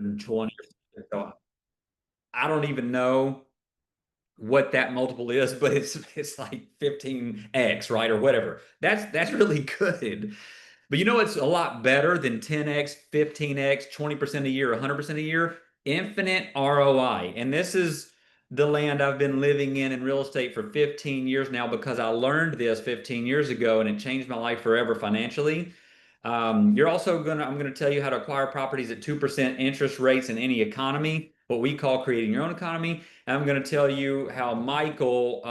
120. So I don't even know what that multiple is, but it's like 15x, right? Or whatever. That's really good. But you know it's a lot better than 10x, 15x, 20% a year, 100% a year? Infinite ROI. And this is the land I've been living in real estate for 15 years now because I learned this 15 years ago and it changed my life forever financially. You're also I'm gonna tell you how to acquire properties at 2% interest rates in any economy, what we call creating your own economy. And I'm gonna tell you how Michael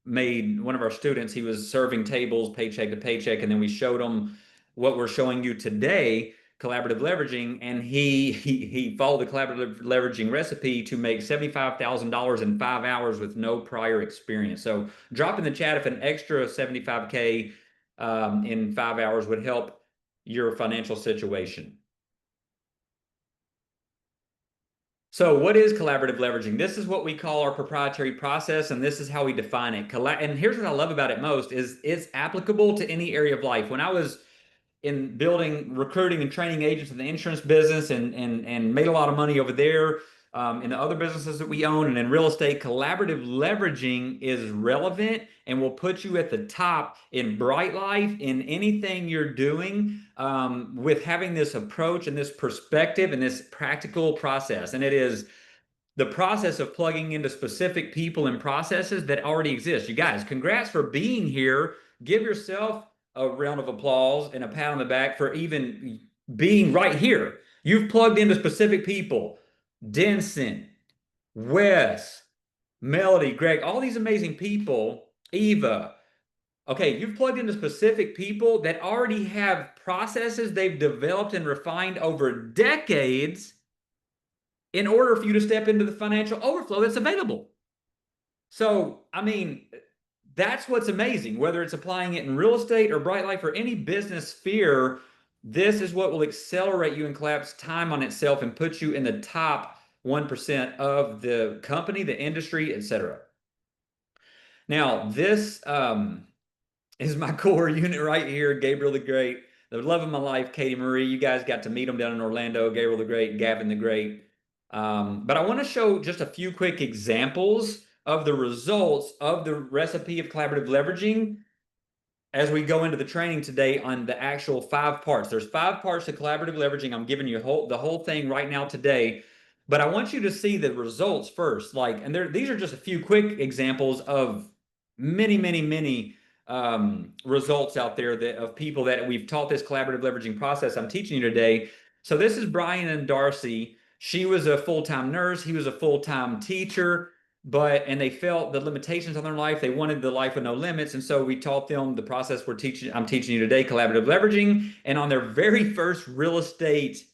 made one of our students, he was serving tables paycheck to paycheck, and then we showed him what we're showing you today, collaborative leveraging, and he followed the collaborative leveraging recipe to make $75,000 in 5 hours with no prior experience. So drop in the chat if an extra 75K in 5 hours would help your financial situation. So what is collaborative leveraging? This is what we call our proprietary process, and this is how we define it. And here's what I love about it most is it's applicable to any area of life. When I was in building, recruiting, and training agents in the insurance business, and made a lot of money over there. In the other businesses that we own and in real estate, collaborative leveraging is relevant and will put you at the top in Bryte Lyfe in anything you're doing with having this approach and this perspective and this practical process. And it is the process of plugging into specific people and processes that already exist. You guys, congrats for being here. Give yourself a round of applause and a pat on the back for even being right here. You've plugged into specific people. Denson, Wes, Melody, Greg, all these amazing people, Eva. Okay, you've plugged into specific people that already have processes they've developed and refined over decades in order for you to step into the financial overflow that's available. So, I mean, that's what's amazing. Whether it's applying it in real estate or Bryte Lyfe or any business sphere, this is what will accelerate you and collapse time on itself and put you in the top 1% of the company, the industry, etc. Now, this is my core unit right here. Gabriel the Great, the love of my life, Katie Marie. You guys got to meet them down in Orlando. Gabriel the Great, Gavin the Great. But I want to show just a few quick examples of the results of the recipe of collaborative leveraging as we go into the training today on the actual 5 parts. There's 5 parts to collaborative leveraging. I'm giving you the whole thing right now today, but I want you to see the results first. These are just a few quick examples of many, many, many results out there of people that we've taught this collaborative leveraging process I'm teaching you today. So this is Brian and Darcy. She was a full-time nurse. He was a full-time teacher, and they felt the limitations on their life. They wanted the life with no limits. And so we taught them the process I'm teaching you today, collaborative leveraging. And on their very first real estate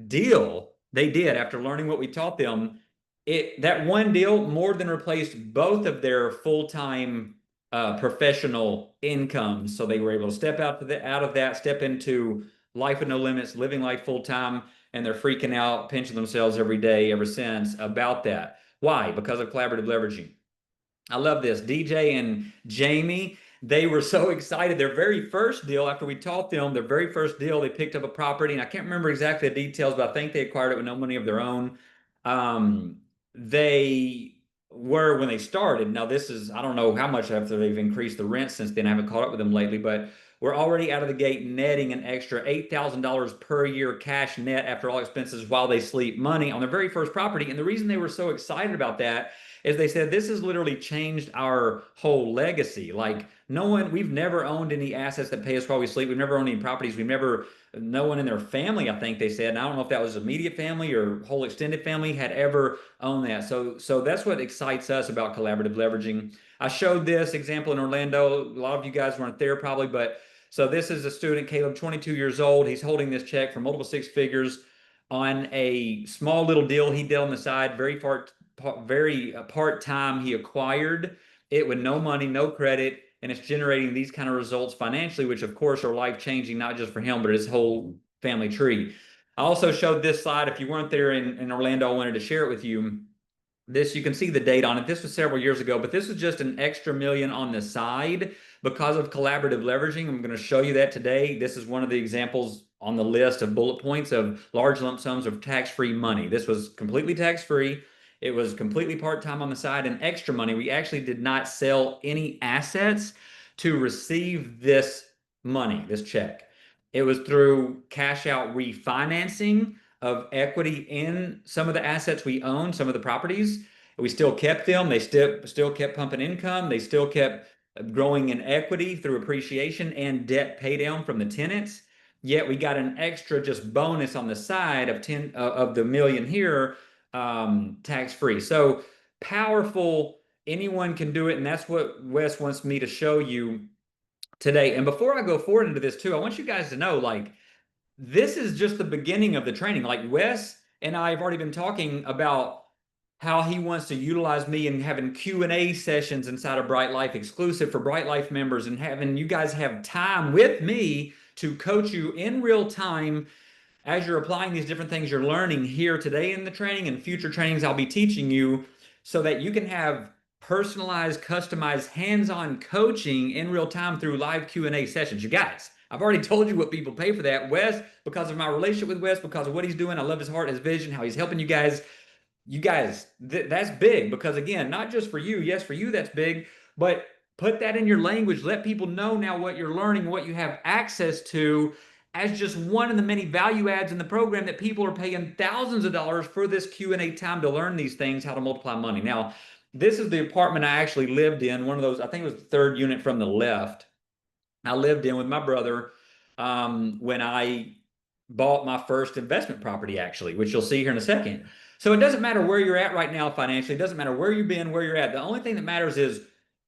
deal they did, after learning what we taught them, that one deal more than replaced both of their full-time professional incomes. So they were able to step out of that, step into life with no limits, living life full-time, and they're freaking out, pinching themselves every day ever since about that. Why? Because of collaborative leveraging. I love this. DJ and Jamie, they were so excited. Their very first deal, after we taught them, their very first deal, they picked up a property, and I can't remember exactly the details, but I think they acquired it with no money of their own. They were, when they started, now this is, I don't know how much after they've increased the rent since then. I haven't caught up with them lately, but we're already out of the gate netting an extra $8,000 per year cash net after all expenses while they sleep money on their very first property. And the reason they were so excited about that is they said, this has literally changed our whole legacy. Like we've never owned any assets that pay us while we sleep. We've never owned any properties. No one in their family, I think they said, and I don't know if that was immediate family or whole extended family, had ever owned that. So that's what excites us about collaborative leveraging. I showed this example in Orlando. A lot of you guys weren't there probably, but so this is a student, Caleb, 22 years old. He's holding this check for multiple 6 figures on a small little deal he did on the side, very part-time. He acquired it with no money, no credit, and it's generating these kind of results financially, which of course are life-changing, not just for him, but his whole family tree. I also showed this slide. If you weren't there in Orlando, I wanted to share it with you. You can see the date on it. This was several years ago, but this was just an extra million on the side because of collaborative leveraging. I'm going to show you that today. This is one of the examples on the list of bullet points of large lump sums of tax-free money. This was completely tax-free. It was completely part-time on the side and extra money. We actually did not sell any assets to receive this money, this check. It was through cash out refinancing of equity in some of the assets we own, some of the properties. We still kept them. They still kept pumping income. They still kept growing in equity through appreciation and debt pay down from the tenants. Yet we got an extra just bonus on the side of 10 of the million here, tax free. So powerful. Anyone can do it, and that's what Wes wants me to show you today. And before I go forward into this too, I want you guys to know, like, this is just the beginning of the training. Like Wes and I have already been talking about how he wants to utilize me and having Q&A sessions inside of Bryte Lyfe exclusive for Bryte Lyfe members, and having you guys have time with me to coach you in real time as you're applying these different things you're learning here today in the training and future trainings I'll be teaching you, so that you can have personalized, customized, hands-on coaching in real time through live Q&A sessions. You guys, I've already told you what people pay for that. Wes, because of my relationship with Wes, because of what he's doing, I love his heart, his vision, how he's helping you guys. You guys, that's big, because again, not just for you, yes, for you that's big, but put that in your language. Let people know now what you're learning, what you have access to, as just one of the many value adds in the program, that people are paying thousands of dollars for this Q&A time to learn these things, how to multiply money. Now, this is the apartment I actually lived in, one of those, I think it was the third unit from the left. I lived in with my brother when I bought my first investment property, actually, which you'll see here in a second. So it doesn't matter where you're at right now financially. It doesn't matter where you've been, where you're at. The only thing that matters is,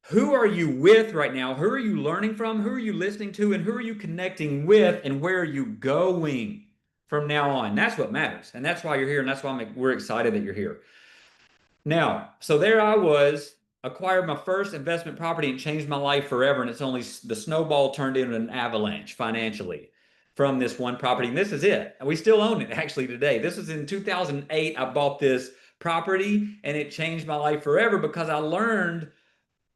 who are you with right now? Who are you learning from? Who are you listening to? And who are you connecting with? And where are you going from now on? That's what matters. And that's why you're here. And that's why we're excited that you're here. Now, so there I was, acquired my first investment property and changed my life forever. And it's only the snowball turned into an avalanche financially from this one property. And this is it. And we still own it actually today. This is in 2008. I bought this property and it changed my life forever, because I learned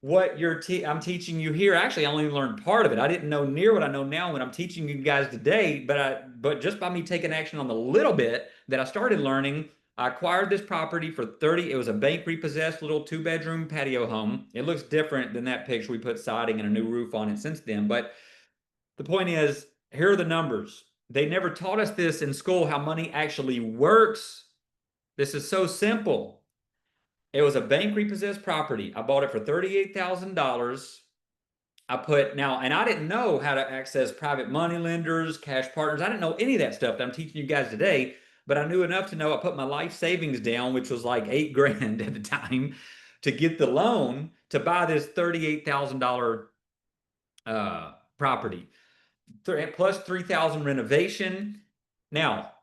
what I'm teaching you here. Actually, I only learned part of it. I didn't know near what I know now when I'm teaching you guys today, but just by me taking action on the little bit that I started learning, I acquired this property for 30. It was a bank repossessed little 2-bedroom patio home. It looks different than that picture. We put siding and a new roof on it since then. But the point is, here are the numbers. They never taught us this in school, how money actually works. This is so simple. It was a bank repossessed property. I bought it for $38,000. And I didn't know how to access private money lenders, cash partners. I didn't know any of that stuff that I'm teaching you guys today, but I knew enough to know I put my life savings down, which was like 8 grand at the time, to get the loan to buy this $38,000 property, plus 3,000 renovation. Now,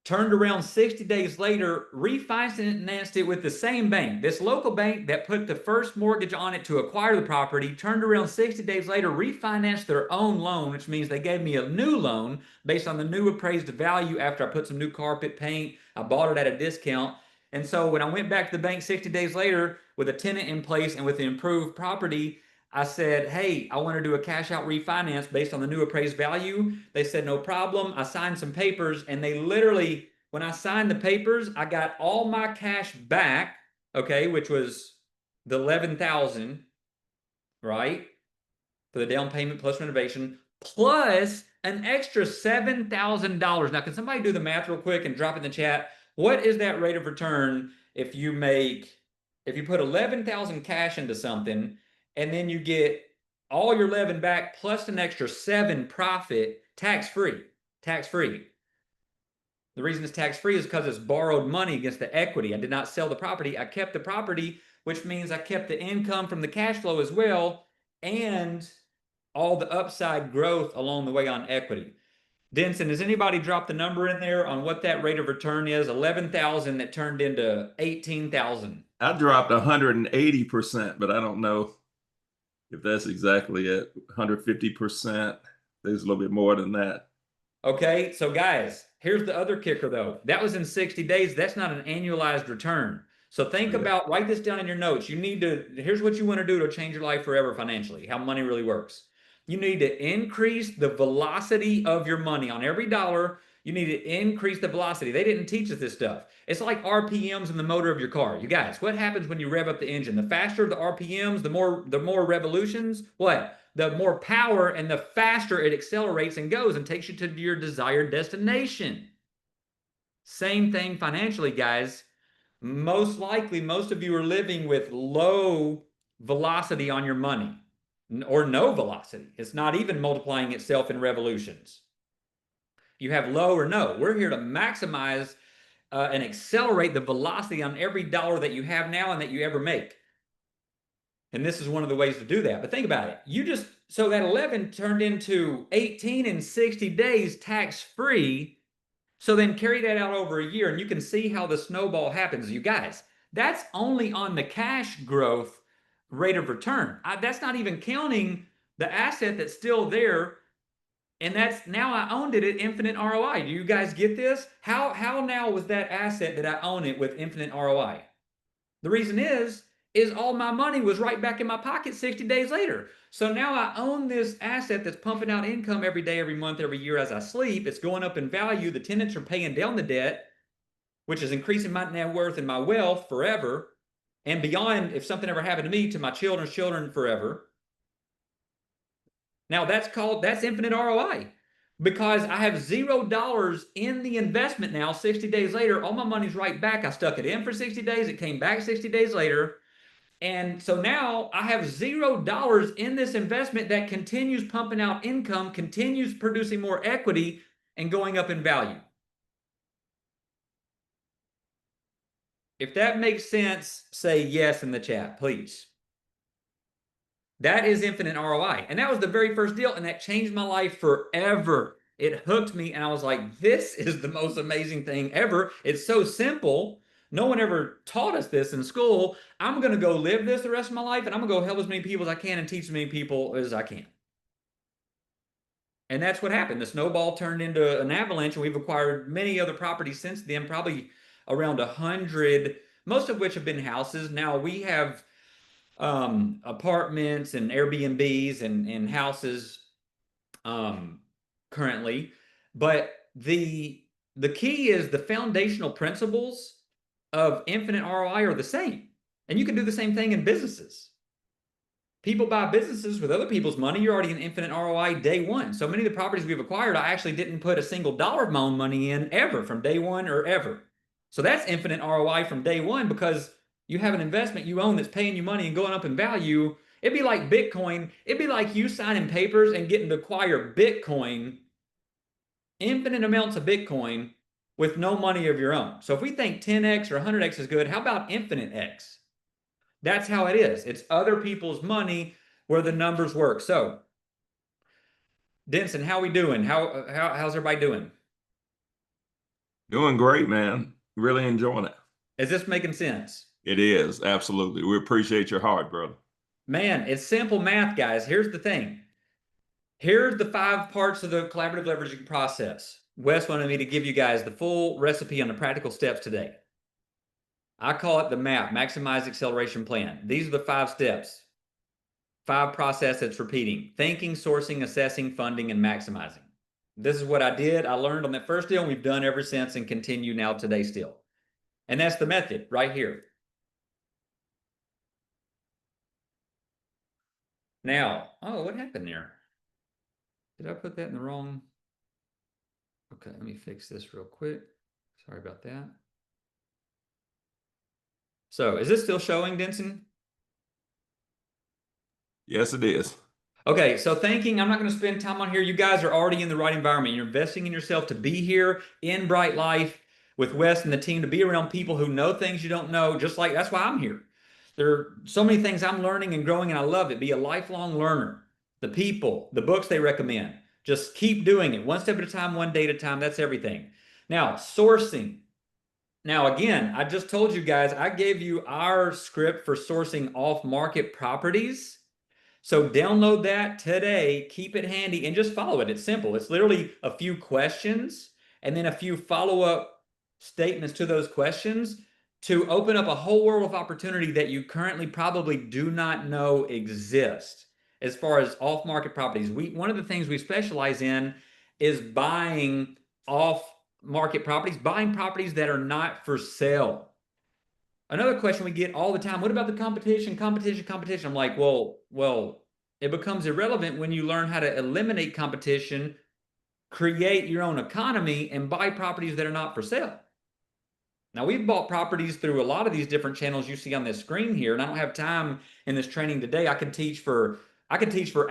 turned around 60 days later, refinanced it with the same bank. This local bank that put the first mortgage on it to acquire the property turned around 60 days later, refinanced their own loan, which means they gave me a new loan based on the new appraised value after I put some new carpet, paint. I bought it at a discount. And so when I went back to the bank 60 days later with a tenant in place and with the improved property, I said, hey, I want to do a cash out refinance based on the new appraised value. They said, no problem. I signed some papers, and they literally, when I signed the papers, I got all my cash back, okay, which was the 11,000, right? For the down payment plus renovation, plus an extra $7,000. Now, can somebody do the math real quick and drop it in the chat? What is that rate of return if you put 11,000 cash into something, and then you get all your 11 back plus an extra 7 profit, tax-free, tax-free. The reason it's tax-free is because it's borrowed money against the equity. I did not sell the property. I kept the property, which means I kept the income from the cash flow as well, and all the upside growth along the way on equity. Denson, has anybody dropped the number in there on what that rate of return is? 11,000 that turned into 18,000. I dropped 180%, but I don't know if that's exactly it. 150%. There's a little bit more than that. Okay, so guys, here's the other kicker though. That was in 60 days. That's not an annualized return. So think about, write this down in your notes. Here's what you want to do to change your life forever financially, how money really works. You need to increase the velocity of your money on every dollar. You need to increase the velocity. They didn't teach us this stuff. It's like RPMs in the motor of your car. You guys, what happens when you rev up the engine? The faster the RPMs, the more revolutions, what? The more power and the faster it accelerates and goes and takes you to your desired destination. Same thing financially, guys. Most likely, most of you are living with low velocity on your money or no velocity. It's not even multiplying itself in revolutions. You have low or no. We're here to maximize and accelerate the velocity on every dollar that you have now and that you ever make. And this is one of the ways to do that. But think about it. So that 11 turned into 18 in 60 days tax free. So then carry that out over a year and you can see how the snowball happens. You guys, that's only on the cash growth rate of return. That's not even counting the asset that's still there. And that's now I owned it at infinite ROI. Do you guys get this? How now was that asset that I own it with infinite ROI? The reason is all my money was right back in my pocket 60 days later. So now I own this asset that's pumping out income every day, every month, every year as I sleep. It's going up in value. The tenants are paying down the debt, which is increasing my net worth and my wealth forever and beyond if something ever happened to me to my children's children forever. Now that's infinite ROI because I have $0 in the investment now 60 days later. All my money's right back. I stuck it in for 60 days. It came back 60 days later. And so now I have $0 in this investment that continues pumping out income, continues producing more equity and going up in value. If that makes sense, say yes in the chat, please. That is infinite ROI. And that was the very first deal. And that changed my life forever. It hooked me. And I was like, this is the most amazing thing ever. It's so simple. No one ever taught us this in school. I'm going to go live this the rest of my life. And I'm going to go help as many people as I can and teach as many people as I can. And that's what happened. The snowball turned into an avalanche. And we've acquired many other properties since then, probably around 100, most of which have been houses. Now we have apartments and Airbnbs and houses um, currently. But the key is the foundational principles of infinite ROI are the same. And you can do the same thing in businesses. People buy businesses with other people's money. You're already in infinite ROI day one. So many of the properties we've acquired, I actually didn't put a single dollar of my own money in ever from day one or ever. So that's infinite ROI from day one because you have an investment you own that's paying you money and going up in value. It'd be like Bitcoin. It'd be like you signing papers and getting to acquire Bitcoin, infinite amounts of Bitcoin with no money of your own. So if we think 10x or 100x is good, how about infinite x? That's how it is. It's other people's money where the numbers work. So, Denson, how we doing? How's everybody doing? Doing great, man. Really enjoying it. Is this making sense? It is, absolutely. We appreciate your heart, brother. Man, it's simple math, guys. Here's the thing. Here's the 5 parts of the collaborative leveraging process. Wes wanted me to give you guys the full recipe on the practical steps today. I call it the MAP, Maximize Acceleration Plan. These are the 5 steps. 5 process that's repeating: thinking, sourcing, assessing, funding, and maximizing. This is what I did. I learned on that first deal, and we've done ever since and continue now today still. And that's the method right here. Now, oh, what happened there? Did I put that in the wrong? Okay, let me fix this real quick. Sorry about that. So is this still showing, Denson? Yes, it is. Okay, so thinking, I'm not going to spend time on here. You guys are already in the right environment. You're investing in yourself to be here in Bryte Lyfe with Wes and the team, to be around people who know things you don't know, just like that's why I'm here. There are so many things I'm learning and growing, and I love it. Be a lifelong learner. The people, the books they recommend, just keep doing it one step at a time, one day at a time. That's everything. Now, sourcing. Now, again, I just told you guys, I gave you our script for sourcing off-market properties. So download that today, keep it handy, and just follow it. It's simple. It's literally a few questions and then a few follow-up statements to those questions to open up a whole world of opportunity that you currently probably do not know exist. as far as off-market properties. One of the things we specialize in is buying off-market properties, buying properties that are not for sale. Another question we get all the time, what about the competition? Competition, competition. I'm like, well, it becomes irrelevant when you learn how to eliminate competition, create your own economy, and buy properties that are not for sale. Now, we've bought properties through a lot of these different channels you see on this screen here, and I don't have time in this training today. I could teach for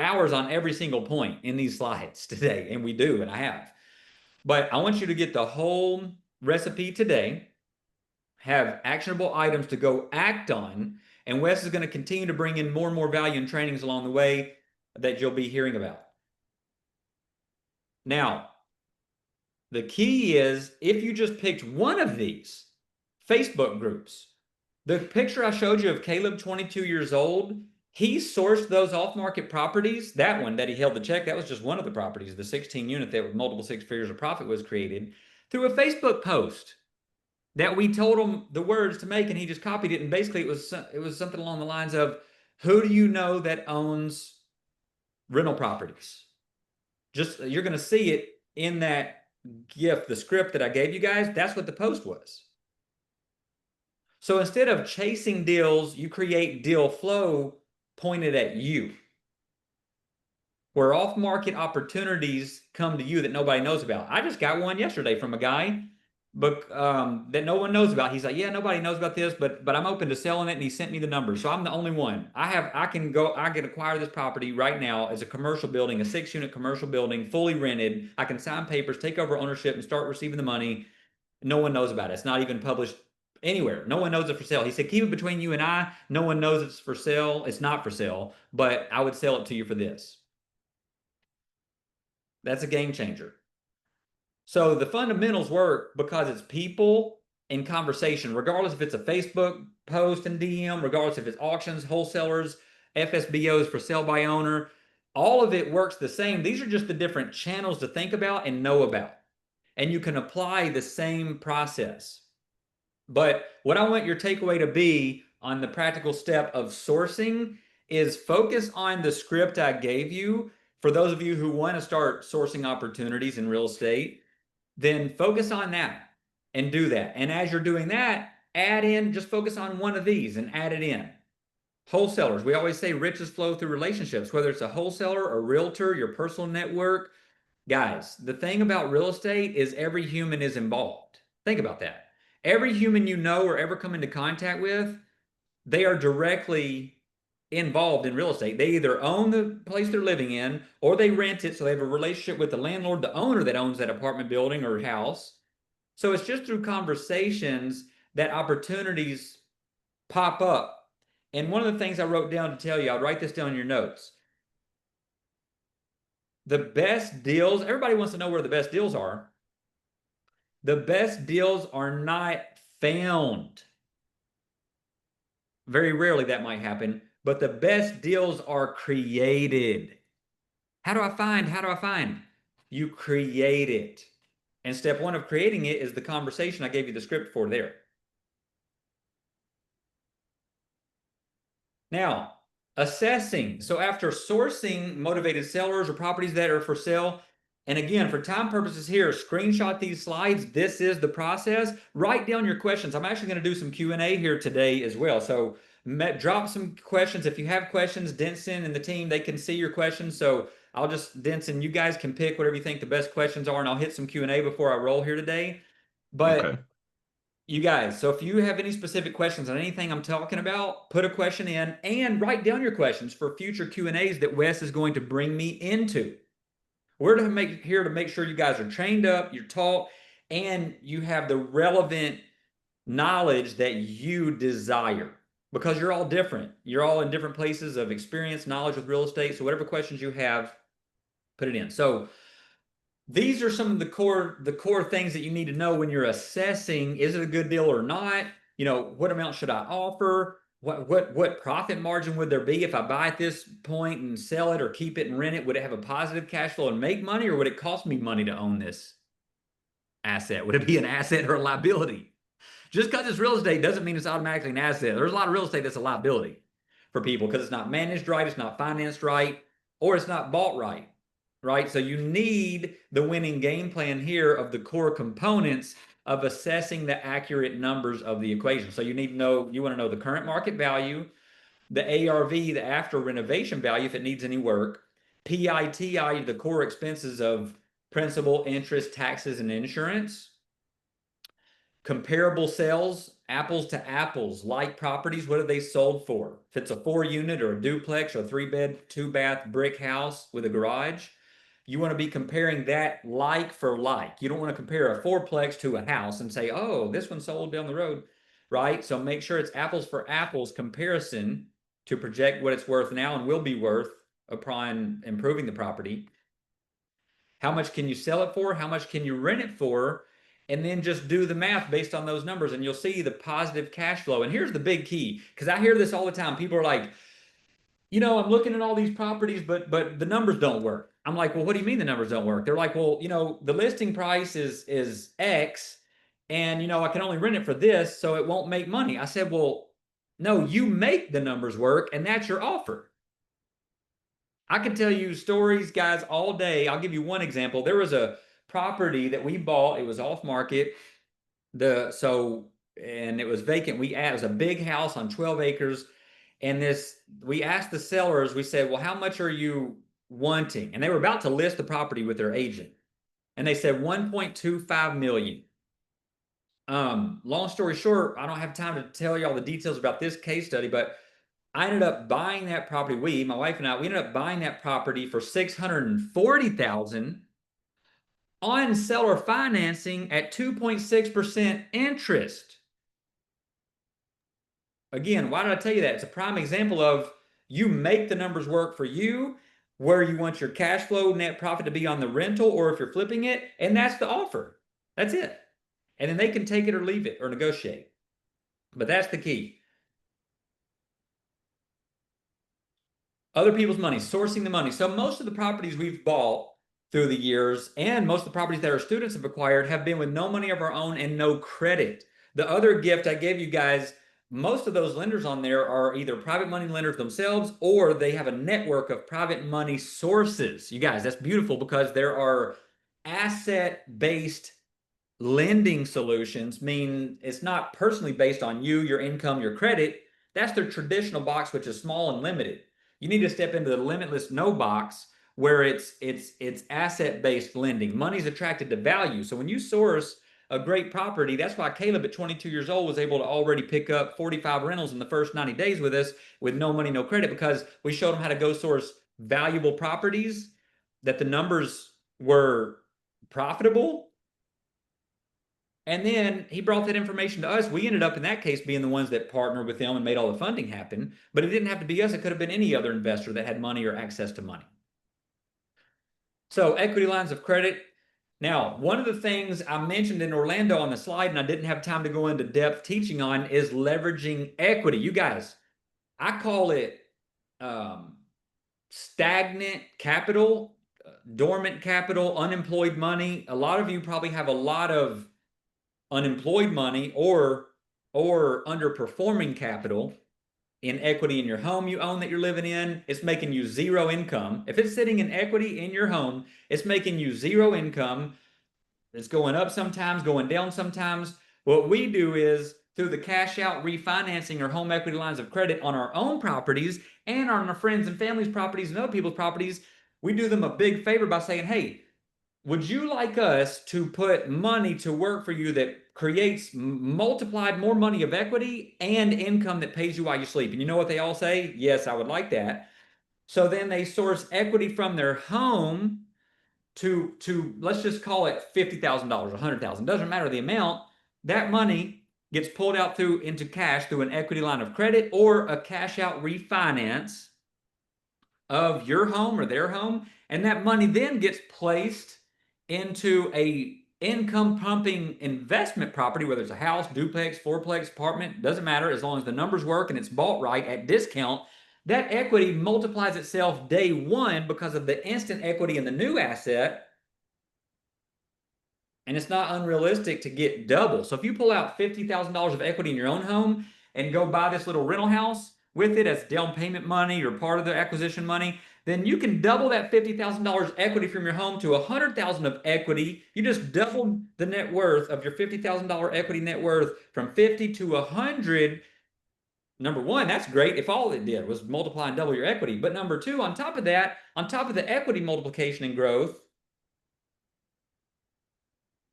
hours on every single point in these slides today, and we do, and I have. But I want you to get the whole recipe today, have actionable items to go act on, and Wes is going to continue to bring in more and more value and trainings along the way that you'll be hearing about. Now, the key is if you just picked one of these Facebook groups, the picture I showed you of Caleb, 22 years old, he sourced those off-market properties. That one that he held the check, that was just one of the properties, the 16 unit that with multiple six figures of profit was created through a Facebook post that we told him the words to make, and he just copied it. And basically, it was something along the lines of, "Who do you know that owns rental properties?" Just you're going to see it in that gift, the script that I gave you guys. That's what the post was. So instead of chasing deals, you create deal flow pointed at you, where off-market opportunities come to you that nobody knows about. I just got one yesterday from a guy, but that no one knows about. He's like, yeah, nobody knows about this, but I'm open to selling it, and he sent me the numbers. So I'm the only one. I can acquire this property right now as a commercial building, a 6-unit commercial building, fully rented. I can sign papers, take over ownership, and start receiving the money. No one knows about it. It's not even published anywhere. No one knows it's for sale. He said, keep it between you and I. No one knows it's for sale. It's not for sale, but I would sell it to you for this. That's a game changer. So the fundamentals work because it's people and conversation, regardless if it's a Facebook post and DM, regardless if it's auctions, wholesalers, FSBOs for sale by owner. All of it works the same. These are just the different channels to think about and know about. And you can apply the same process. But what I want your takeaway to be on the practical step of sourcing is focus on the script I gave you. For those of you who want to start sourcing opportunities in real estate, then focus on that and do that. And as you're doing that, add in, just focus on one of these and add it in. Wholesalers, we always say riches flow through relationships, whether it's a wholesaler, a realtor, your personal network. Guys, the thing about real estate is every human is involved. Think about that. Every human you know or ever come into contact with, they are directly involved in real estate. They either own the place they're living in or they rent it, so they have a relationship with the landlord, the owner that owns that apartment building or house. So it's just through conversations that opportunities pop up. And one of the things I wrote down to tell you, I'll write this down in your notes. The best deals, everybody wants to know where the best deals are. The best deals are not found. Very rarely that might happen, but the best deals are created. How do I find? How do I find? You create it. And step one of creating it is the conversation I gave you the script for there. Now, assessing. So after sourcing motivated sellers or properties that are for sale, and again, for time purposes here, screenshot these slides. This is the process. Write down your questions. I'm actually going to do some Q&A here today as well. So drop some questions. If you have questions, Denson and the team, they can see your questions. So Denson, you guys can pick whatever you think the best questions are, and I'll hit some Q&A before I roll here today. But Okay. you guys, so if you have any specific questions on anything I'm talking about, put a question in and write down your questions for future Q&As that Wes is going to bring me into. We're here to make sure you guys are trained up, you're taught, and you have the relevant knowledge that you desire because you're all different. You're all in different places of experience, knowledge with real estate. So whatever questions you have, put it in. So these are some of the core things that you need to know when you're assessing, is it a good deal or not? What amount should I offer? What profit margin would there be if I buy at this point and sell it or keep it and rent it? Would it have a positive cash flow and make money, or would it cost me money to own this asset? Would it be an asset or a liability? Just because it's real estate doesn't mean it's automatically an asset. There's a lot of real estate that's a liability. for people because it's not managed right, it's not financed right, or it's not bought right. Right? So you need the winning game plan here of the core components of assessing the accurate numbers of the equation. So you need to know, you want to know the current market value, the ARV, the after renovation value if it needs any work, PITI, the core expenses of principal, interest, taxes, and insurance, comparable sales, apples to apples, like properties, what are they sold for? If it's a 4 unit or a duplex or a 3 bed, 2 bath brick house with a garage, you want to be comparing that like for like. You don't want to compare a fourplex to a house and say, oh, this one sold down the road, right? So make sure it's apples for apples comparison to project what it's worth now and will be worth upon improving the property. How much can you sell it for? How much can you rent it for? And then just do the math based on those numbers and you'll see the positive cash flow. And here's the big key, because I hear this all the time. People are like, I'm looking at all these properties, but the numbers don't work. I'm like, well, what do you mean the numbers don't work? They're like, well, the listing price is X, and I can only rent it for this, so it won't make money. I said, well, no, you make the numbers work, and that's your offer. I can tell you stories, guys, all day. I'll give you one example. There was a property that we bought. It was off market. And it was vacant. It was a big house on 12 acres. And we asked the sellers, we said, well, how much are you wanting? And they were about to list the property with their agent. And they said 1.25 million. Long story short, I don't have time to tell you all the details about this case study, but I ended up buying that property. My wife and I, we ended up buying that property for 640,000 on seller financing at 2.6% interest. Again, why did I tell you that? It's a prime example of you make the numbers work for you, where you want your cash flow net profit to be on the rental, or if you're flipping it, and that's the offer. That's it. And then they can take it or leave it or negotiate. But that's the key. Other people's money, sourcing the money. So most of the properties we've bought through the years and most of the properties that our students have acquired have been with no money of our own and no credit. The other gift I gave you guys, most of those lenders on there are either private money lenders themselves or they have a network of private money sources. You guys, that's beautiful because there are asset-based lending solutions, mean it's not personally based on you, your income, your credit. That's their traditional box, which is small and limited. You need to step into the limitless no box where it's asset-based lending. Money's attracted to value. So when you source a great property, that's why Caleb at 22 years old was able to already pick up 45 rentals in the first 90 days with us with no money, no credit, because we showed him how to go source valuable properties that the numbers were profitable. And then he brought that information to us. We ended up in that case being the ones that partnered with them and made all the funding happen. But it didn't have to be us. It could have been any other investor that had money or access to money. So equity lines of credit. Now, one of the things I mentioned in Orlando on the slide, and I didn't have time to go into depth teaching on, is leveraging equity. You guys, I call it stagnant capital, dormant capital, unemployed money. A lot of you probably have a lot of unemployed money or underperforming capital in equity in your home you own that you're living in. It's making you zero income. If it's sitting in equity in your home, it's making you zero income. It's going up sometimes, going down sometimes. What we do is through the cash out refinancing or home equity lines of credit on our own properties and on our friends and family's properties and other people's properties, we do them a big favor by saying, hey, would you like us to put money to work for you that creates multiplied more money of equity and income that pays you while you sleep? And you know what they all say? Yes, I would like that. So then they source equity from their home to let's just call it $50,000, $100,000, doesn't matter the amount. That money gets pulled out into cash through an equity line of credit or a cash out refinance of your home or their home, and that money then gets placed into a income pumping investment property, whether it's a house, duplex, fourplex, apartment, doesn't matter, as long as the numbers work and it's bought right at discount. That equity multiplies itself day one because of the instant equity in the new asset, and it's not unrealistic to get double. So if you pull out $50,000 of equity in your own home and go buy this little rental house, with it as down payment money or part of the acquisition money, then you can double that $50,000 equity from your home to $100,000 of equity. You just doubled the net worth of your $50,000 equity net worth from 50 to 100. Number one, that's great if all it did was multiply and double your equity. But number two, on top of that, on top of the equity multiplication and growth,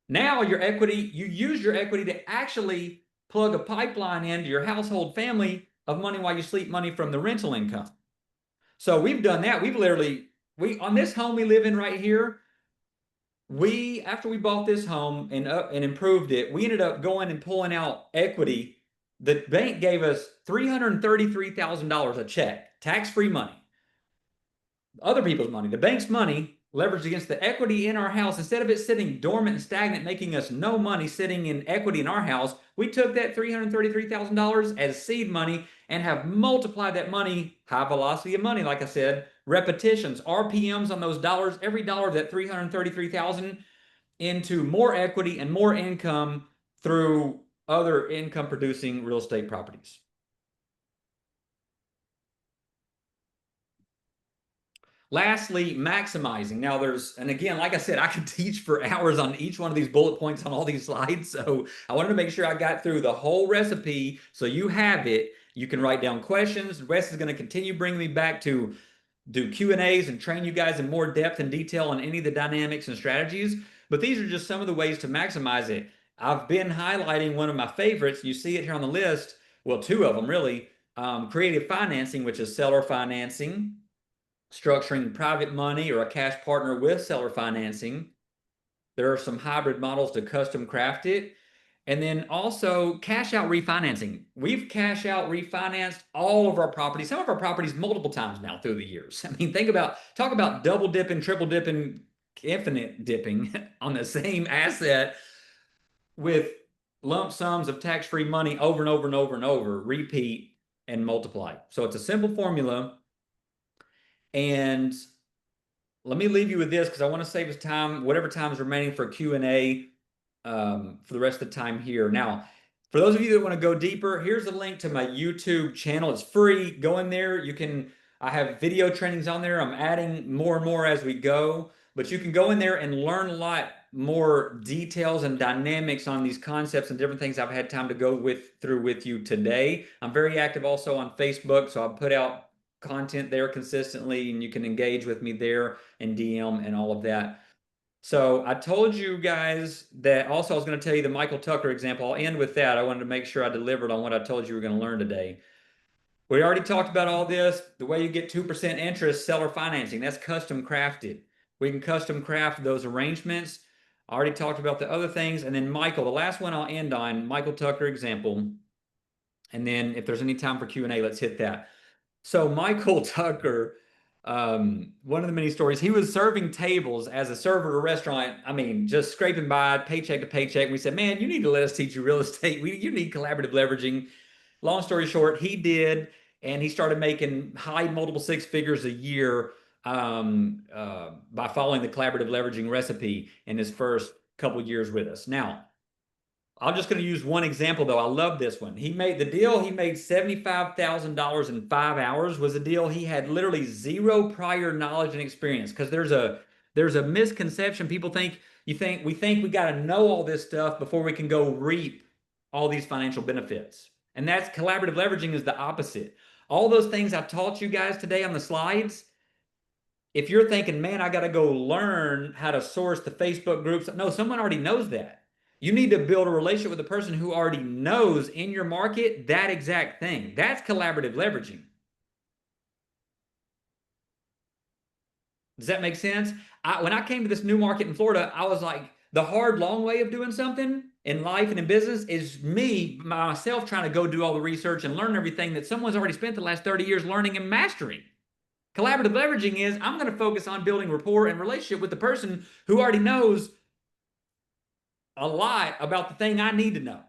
now your equity, you use your equity to actually plug a pipeline into your household family of money while you sleep money from the rental income. So we've done that. We've literally, we on this home we live in right here, we after we bought this home and improved it, we ended up going and pulling out equity. The bank gave us $333,000 a check, tax-free money, other people's money, the bank's money leveraged against the equity in our house. Instead of it sitting dormant and stagnant, making us no money sitting in equity in our house, we took that $333,000 as seed money and have multiplied that money, high velocity of money, like I said, repetitions, RPMs on those dollars, every dollar of that 333,000 into more equity and more income through other income producing real estate properties. Lastly, maximizing. Now there's, and again, like I said, I could teach for hours on each one of these bullet points on all these slides. So I wanted to make sure I got through the whole recipe so you have it. You can write down questions. Wes is going to continue bringing me back to do Q&As and train you guys in more depth and detail on any of the dynamics and strategies. But these are just some of the ways to maximize it. I've been highlighting one of my favorites. You see it here on the list. Well, two of them really. Creative financing, which is seller financing, structuring private money or a cash partner with seller financing. There are some hybrid models to custom craft it. And then also cash out refinancing. We've cash out refinanced all of our properties, some of our properties multiple times now through the years. I mean, talk about double dipping, triple dipping, infinite dipping on the same asset with lump sums of tax-free money over and over and over and over, repeat and multiply. So it's a simple formula. And let me leave you with this because I want to save us time, whatever time is remaining for Q&A for the rest of the time here. Now, for those of you that want to go deeper, here's a link to my YouTube channel. It's free. Go in there. I have video trainings on there. I'm adding more and more as we go, but you can go in there and learn a lot more details and dynamics on these concepts and different things I've had time to go through with you today. I'm very active also on Facebook, so I put out content there consistently, and you can engage with me there and DM and all of that. So I told you guys that also I was going to tell you the Michael Tucker example. I'll end with that. I wanted to make sure I delivered on what I told you we were going to learn today. We already talked about all this. The way you get 2% interest, seller financing, that's custom crafted. We can custom craft those arrangements. I already talked about the other things. And then Michael, the last one I'll end on, Michael Tucker example. And then if there's any time for Q&A, let's hit that. So Michael Tucker, one of the many stories, he was serving tables as a server at a restaurant. I mean, just scraping by paycheck to paycheck. We said, man, you need to let us teach you real estate. You need collaborative leveraging. Long story short, he did, and he started making high multiple six figures a year by following the collaborative leveraging recipe in his first couple years with us. Now, I'm just going to use one example though. I love this one. He made $75,000 in 5 hours was a deal he had literally zero prior knowledge and experience because there's a misconception. People think we think we got to know all this stuff before we can go reap all these financial benefits. And that's collaborative leveraging is the opposite. All those things I taught you guys today on the slides, if you're thinking, man, I got to go learn how to source the Facebook groups, no, someone already knows that. You need to build a relationship with a person who already knows in your market that exact thing. That's collaborative leveraging. Does that make sense? When I came to this new market in Florida, I was like, the hard, long way of doing something in life and in business is me, myself, trying to go do all the research and learn everything that someone's already spent the last 30 years learning and mastering. Collaborative leveraging is I'm going to focus on building rapport and relationship with the person who already knows a lot about the thing I need to know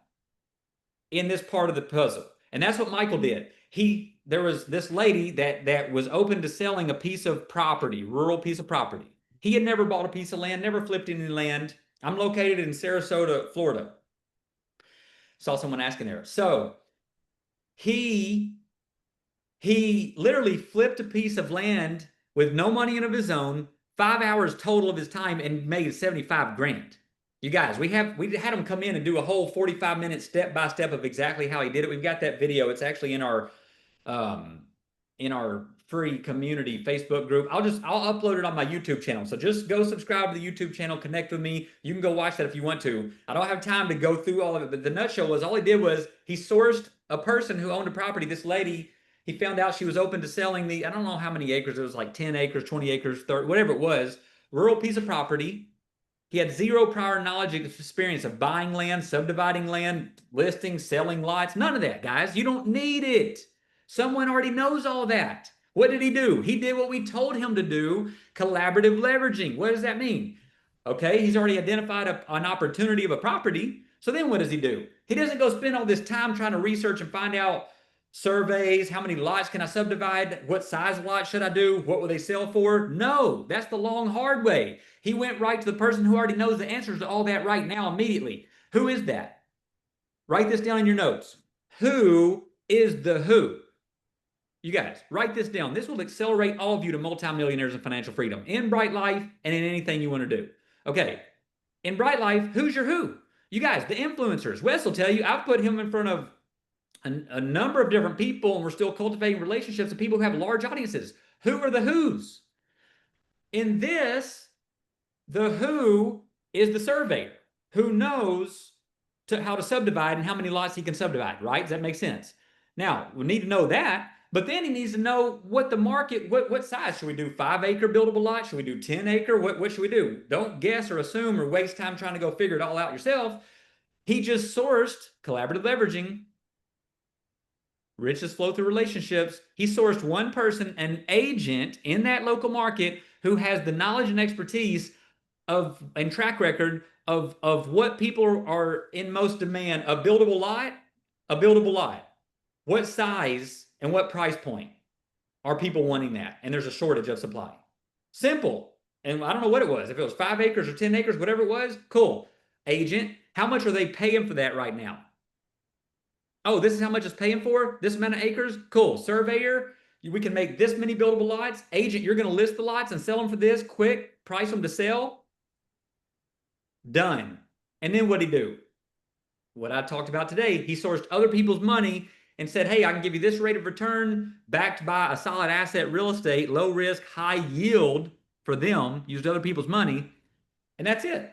in this part of the puzzle. And that's what Michael did. There was this lady that was open to selling a piece of property, rural piece of property. He had never bought a piece of land, never flipped any land. I'm located in Sarasota, Florida. Saw someone asking there. So he He literally flipped a piece of land with no money of his own, 5 hours total of his time, and made 75 grand. You guys, we had him come in and do a whole 45-minute step by step of exactly how he did it. We've got that video. It's actually um in our free community Facebook group. I'll upload it on my YouTube channel. So just go subscribe to the YouTube channel, connect with me. You can go watch that if you want to. I don't have time to go through all of it, but the nutshell was all he did was he sourced a person who owned a property. This lady, he found out she was open to selling I don't know how many acres, it was like 10 acres, 20 acres, 30, whatever it was, rural piece of property. He had zero prior knowledge and experience of buying land, subdividing land, listing, selling lots. None of that, guys. You don't need it. Someone already knows all that. What did he do? He did what we told him to do, collaborative leveraging. What does that mean? Okay, he's already identified an opportunity of a property. So then what does he do? He doesn't go spend all this time trying to research and find out surveys, how many lots can I subdivide, what size lot should I do, what will they sell for? No, that's the long, hard way. He went right to the person who already knows the answers to all that right now immediately. Who is that? Write this down in your notes. Who is the who? You guys, write this down. This will accelerate all of you to multimillionaires and financial freedom in Bryte Lyfe and in anything you want to do. Okay, in Bryte Lyfe, who's your who? You guys, the influencers. Wes will tell you, I've put him in front of a number of different people, and we're still cultivating relationships with people who have large audiences. Who are the who's? In this, the who is the surveyor who knows how to subdivide and how many lots he can subdivide, right? Does that make sense? Now, we need to know that, but then he needs to know what the market, what size. Should we do 5 acre buildable lot? Should we do 10 acre? What should we do? Don't guess or assume or waste time trying to go figure it all out yourself. He just sourced collaborative leveraging, riches flow through relationships. He sourced one person, an agent in that local market who has the knowledge and expertise of and track record of what people are in most demand. A buildable lot, a buildable lot. What size and what price point are people wanting that? And there's a shortage of supply. Simple. And I don't know what it was. If it was 5 acres or 10 acres, whatever it was, cool. Agent, how much are they paying for that right now? Oh, this is how much it's paying for? This amount of acres? Cool. Surveyor, we can make this many buildable lots. Agent, you're going to list the lots and sell them for this. Quick, price them to sell. Done. And then what'd he do? What I talked about today. He sourced other people's money and said, hey, I can give you this rate of return backed by a solid asset real estate, low risk, high yield for them, used other people's money. And that's it.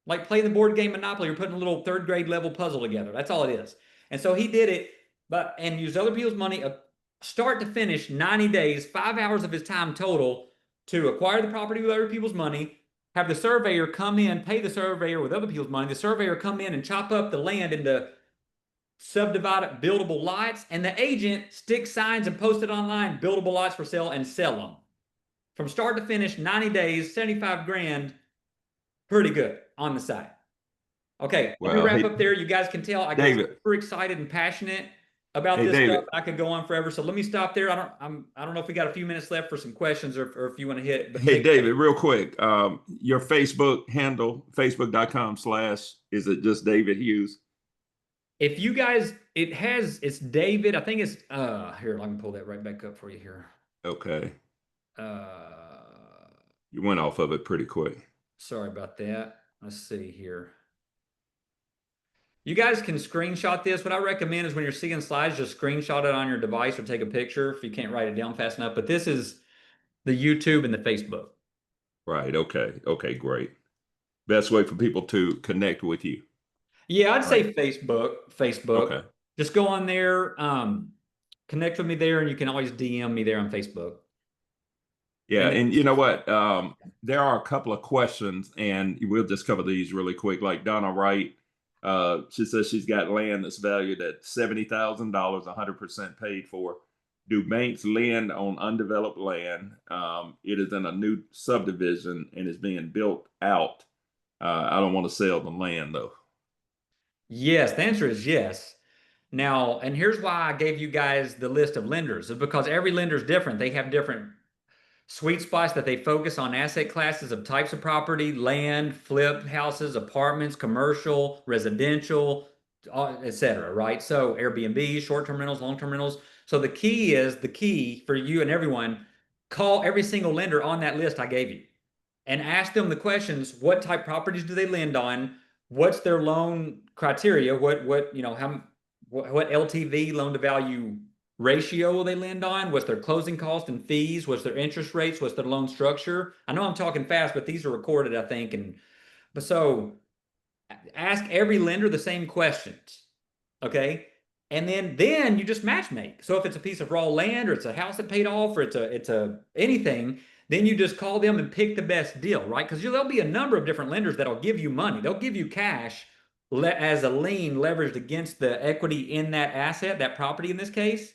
Like playing the board game Monopoly or putting a little third grade level puzzle together. That's all it is. And so he did it, and used other people's money, start to finish, 90 days, 5 hours of his time total to acquire the property with other people's money, have the surveyor come in, pay the surveyor with other people's money, the surveyor come in and chop up the land into subdivided buildable lots, and the agent stick signs and post it online, buildable lots for sale, and sell them. From start to finish, 90 days, 75 grand, pretty good on the side. Okay, let me Well, wrap hey, up there. You guys can tell I get David. super excited and passionate about Hey, this David. stuff. I could go on forever. So let me stop there. I don't know if we got a few minutes left for some questions or if you want to hit it, but Hey, take it away. David, real quick. Your Facebook handle, facebook.com/ is it just David Hughes? If you guys, it's David. I think it's here, I can pull that right back up for you here. Okay. Uh You went off of it pretty quick. Sorry about that. Let's see here. You guys can screenshot this. What I recommend is when you're seeing slides, just screenshot it on your device or take a picture if you can't write it down fast enough. But this is the YouTube and the Facebook. Right. Okay. Okay, great. Best way for people to connect with you. Yeah, I'd Right. say Facebook. Facebook. Okay. Just go on there, connect with me there, and you can always DM me there on Facebook. Yeah, And then, and you know what? There are a couple of questions, and we'll just cover these really quick. Like Donna Wright, she says she's got land that's valued at $70,000, 100% paid for. Do banks lend on undeveloped land? It is in a new subdivision and is being built out. I don't want to sell the land though. yes, the answer is yes. Now, and here's why I gave you guys the list of lenders, is because every lender is different. They have different sweet spots that they focus on asset classes of types of property, land, flipped houses, apartments, commercial, residential, etc. Right? So Airbnb, short-term rentals, long-term rentals. So the key for you and everyone, call every single lender on that list I gave you and ask them the questions. What type properties do they lend on? What's their loan criteria? What LTV, loan to value ratio will they lend on? What's their closing cost and fees? What's their interest rates? What's their loan structure? I know I'm talking fast, but these are recorded, I think. And but so ask every lender the same questions. Okay. And then you just match make. So if it's a piece of raw land or it's a house that paid off or it's a anything, then you just call them and pick the best deal, right? Because there'll be a number of different lenders that'll give you money. They'll give you cash as a lien leveraged against the equity in that asset, that property in this case.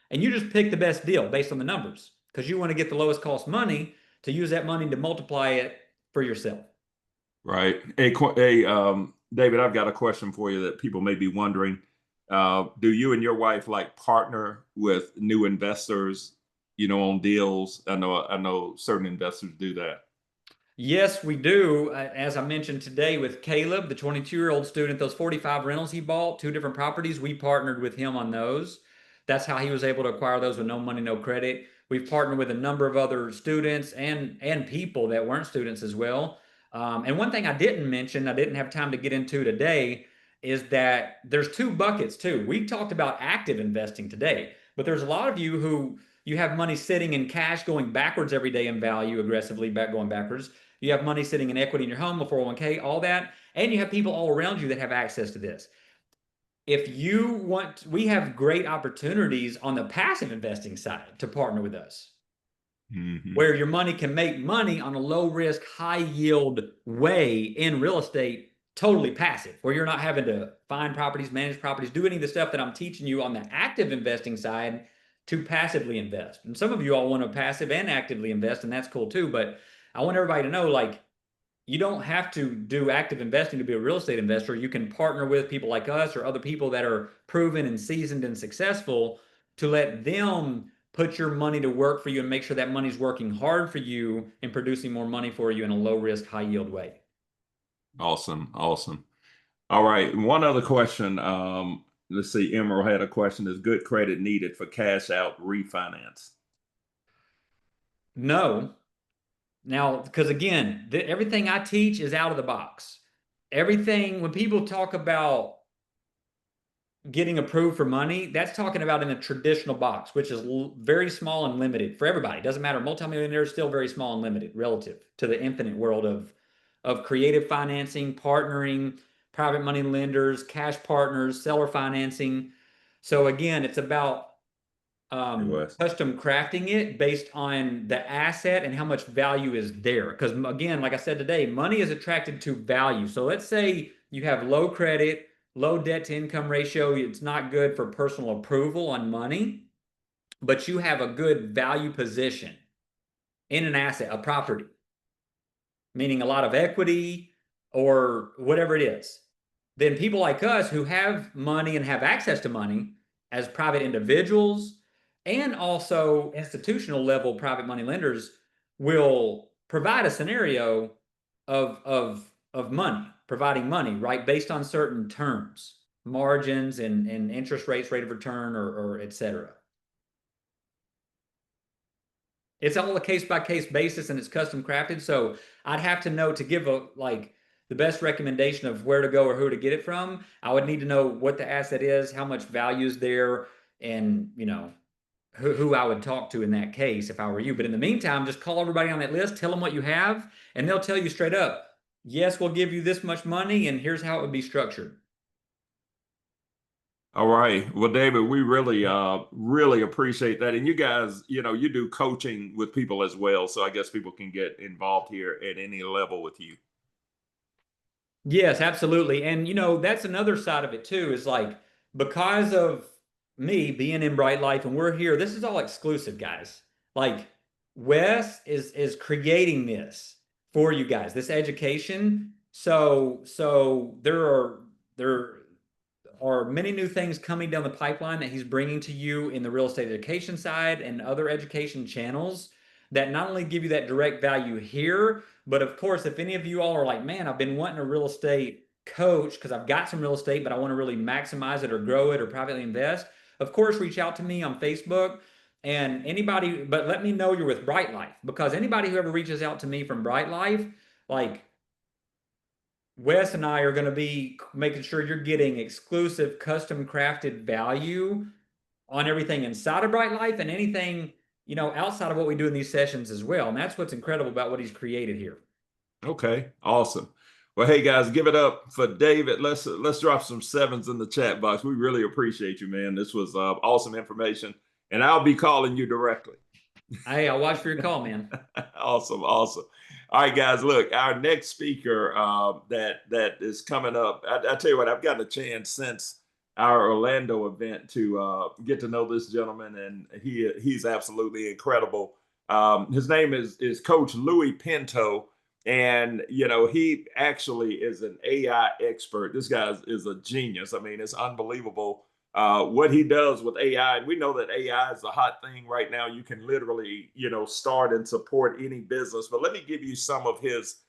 And you just pick the best deal based on the numbers because you want to get the lowest cost money to use that money to multiply it for yourself. Right. David, I've got a question for you that people may be wondering. Do you and your wife like partner with new investors, on deals? I know certain investors do that. Yes, we do. As I mentioned today with Caleb, the 22-year-old student, those 45 rentals he bought, two different properties, we partnered with him on those. That's how he was able to acquire those with no money, no credit. We've partnered with a number of other students and people that weren't students as well. And one thing I didn't mention, I didn't have time to get into today, is that there's two buckets too. We talked about active investing today, but there's a lot of you who you have money sitting in cash going backwards every day in value, aggressively back going backwards. You have money sitting in equity in your home, a 401k, all that. And you have people all around you that have access to this. If you want, we have great opportunities on the passive investing side to partner with us, Hmm. where your money can make money on a low risk, high yield way in real estate, totally passive, where you're not having to find properties, manage properties, do any of the stuff that I'm teaching you on the active investing side to passively invest. And some of you all want to passive and actively invest, and that's cool too. But I want everybody to know, like, you don't have to do active investing to be a real estate investor. You can partner with people like us or other people that are proven and seasoned and successful to let them put your money to work for you and make sure that money's working hard for you and producing more money for you in a low risk, high yield way. Awesome. Awesome. All right. One other question. Let's see. Emerald had a question. Is good credit needed for cash out refinance? No. Now, because again, everything I teach is out of the box. Everything, when people talk about getting approved for money, that's talking about in a traditional box, which is very small and limited for everybody. It doesn't matter. Multimillionaire is still very small and limited relative to the infinite world of creative financing, partnering, private money lenders, cash partners, seller financing. So again, it's about It was. custom crafting it based on the asset and how much value is there. Because again, like I said today, money is attracted to value. So let's say you have low credit, low debt to income ratio. It's not good for personal approval on money, but you have a good value position in an asset, a property, meaning a lot of equity or whatever it is. Then people like us who have money and have access to money as private individuals and also institutional level private money lenders will provide a scenario of money, providing money, right, based on certain terms, margins and interest rates, rate of return, or et cetera. It's all a case by case basis and it's custom crafted. So I'd have to know to give a like the best recommendation of where to go or who to get it from. I would need to know what the asset is, how much value is there, and who I would talk to in that case if I were you. But in the meantime, just call everybody on that list, tell them what you have, and they'll tell you straight up, yes, we'll give you this much money, and here's how it would be structured. All right. Well, David, we really appreciate that. And you guys, you do coaching with people as well. So I guess people can get involved here at any level with you. Yes, absolutely. And that's another side of it too, is like because of me being in Bryte Lyfe and we're here, this is all exclusive, guys. Like Wes is creating this for you guys, this education. So there are many new things coming down the pipeline that he's bringing to you in the real estate education side and other education channels that not only give you that direct value here, but of course, if any of you all are like, man, I've been wanting a real estate coach because I've got some real estate, but I want to really maximize it or grow it or privately invest. of course, reach out to me on Facebook and anybody, but let me know you're with Bryte Lyfe because anybody who ever reaches out to me from Bryte Lyfe, like Wes and I are going to be making sure you're getting exclusive, custom crafted value on everything inside of Bryte Lyfe and anything, outside of what we do in these sessions as well. And that's what's incredible about what he's created here. Okay, awesome. Well, hey guys, give it up for David. Let's drop some sevens in the chat box. We really appreciate you, man. This was awesome information, and I'll be calling you directly. Hey, I'll watch for your call, man. Awesome, awesome. All right, guys. Look, our next speaker that is coming up. I tell you what, I've gotten a chance since our Orlando event to get to know this gentleman, and he's absolutely incredible. His name is Coach Louie Pinto, and he actually is an AI expert. This guy is a genius. I mean, it's unbelievable what he does with AI. And we know that AI is a hot thing right now. You can literally, start and support any business. But let me give you some of his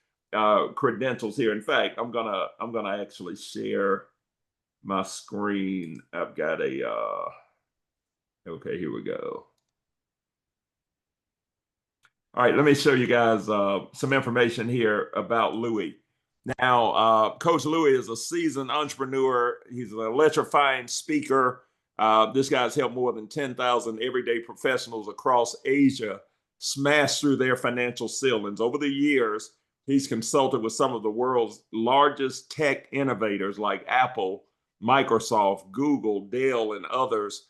credentials here. In fact, I'm gonna actually share my screen. I've got a okay, here we go. All right, let me show you guys some information here about Louie. Now, Coach Louie is a seasoned entrepreneur. He's an electrifying speaker. This guy's helped more than 10,000 everyday professionals across Asia smash through their financial ceilings. Over the years, he's consulted with some of the world's largest tech innovators like Apple, Microsoft, Google, Dell, and others,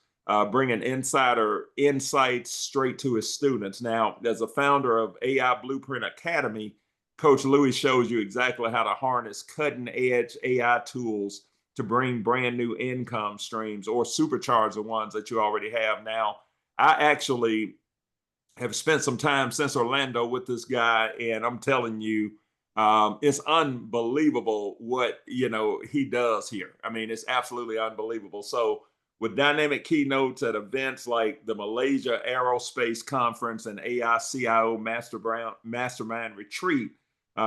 bringing insider insights straight to his students. Now, as a founder of AI Blueprint Academy, Coach Louie shows you exactly how to harness cutting edge AI tools to bring brand new income streams or supercharge the ones that you already have. Now, I actually have spent some time since Orlando with this guy, and I'm telling you, it's unbelievable what he does here. I mean, it's absolutely unbelievable. So, with dynamic keynotes at events like the Malaysia Aerospace Conference and AI CIO Mastermind Retreat,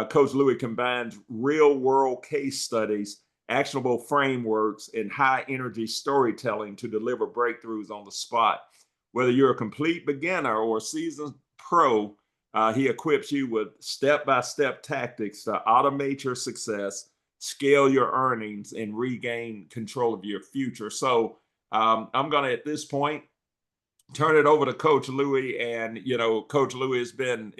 Coach Louie combines real world case studies, actionable frameworks, and high energy storytelling to deliver breakthroughs on the spot. Whether you're a complete beginner or a seasoned pro, he equips you with step by step tactics to automate your success, scale your earnings, and regain control of your future. So, I'm going to, at this point, turn it over to Coach Louie. And Coach Louie, it's been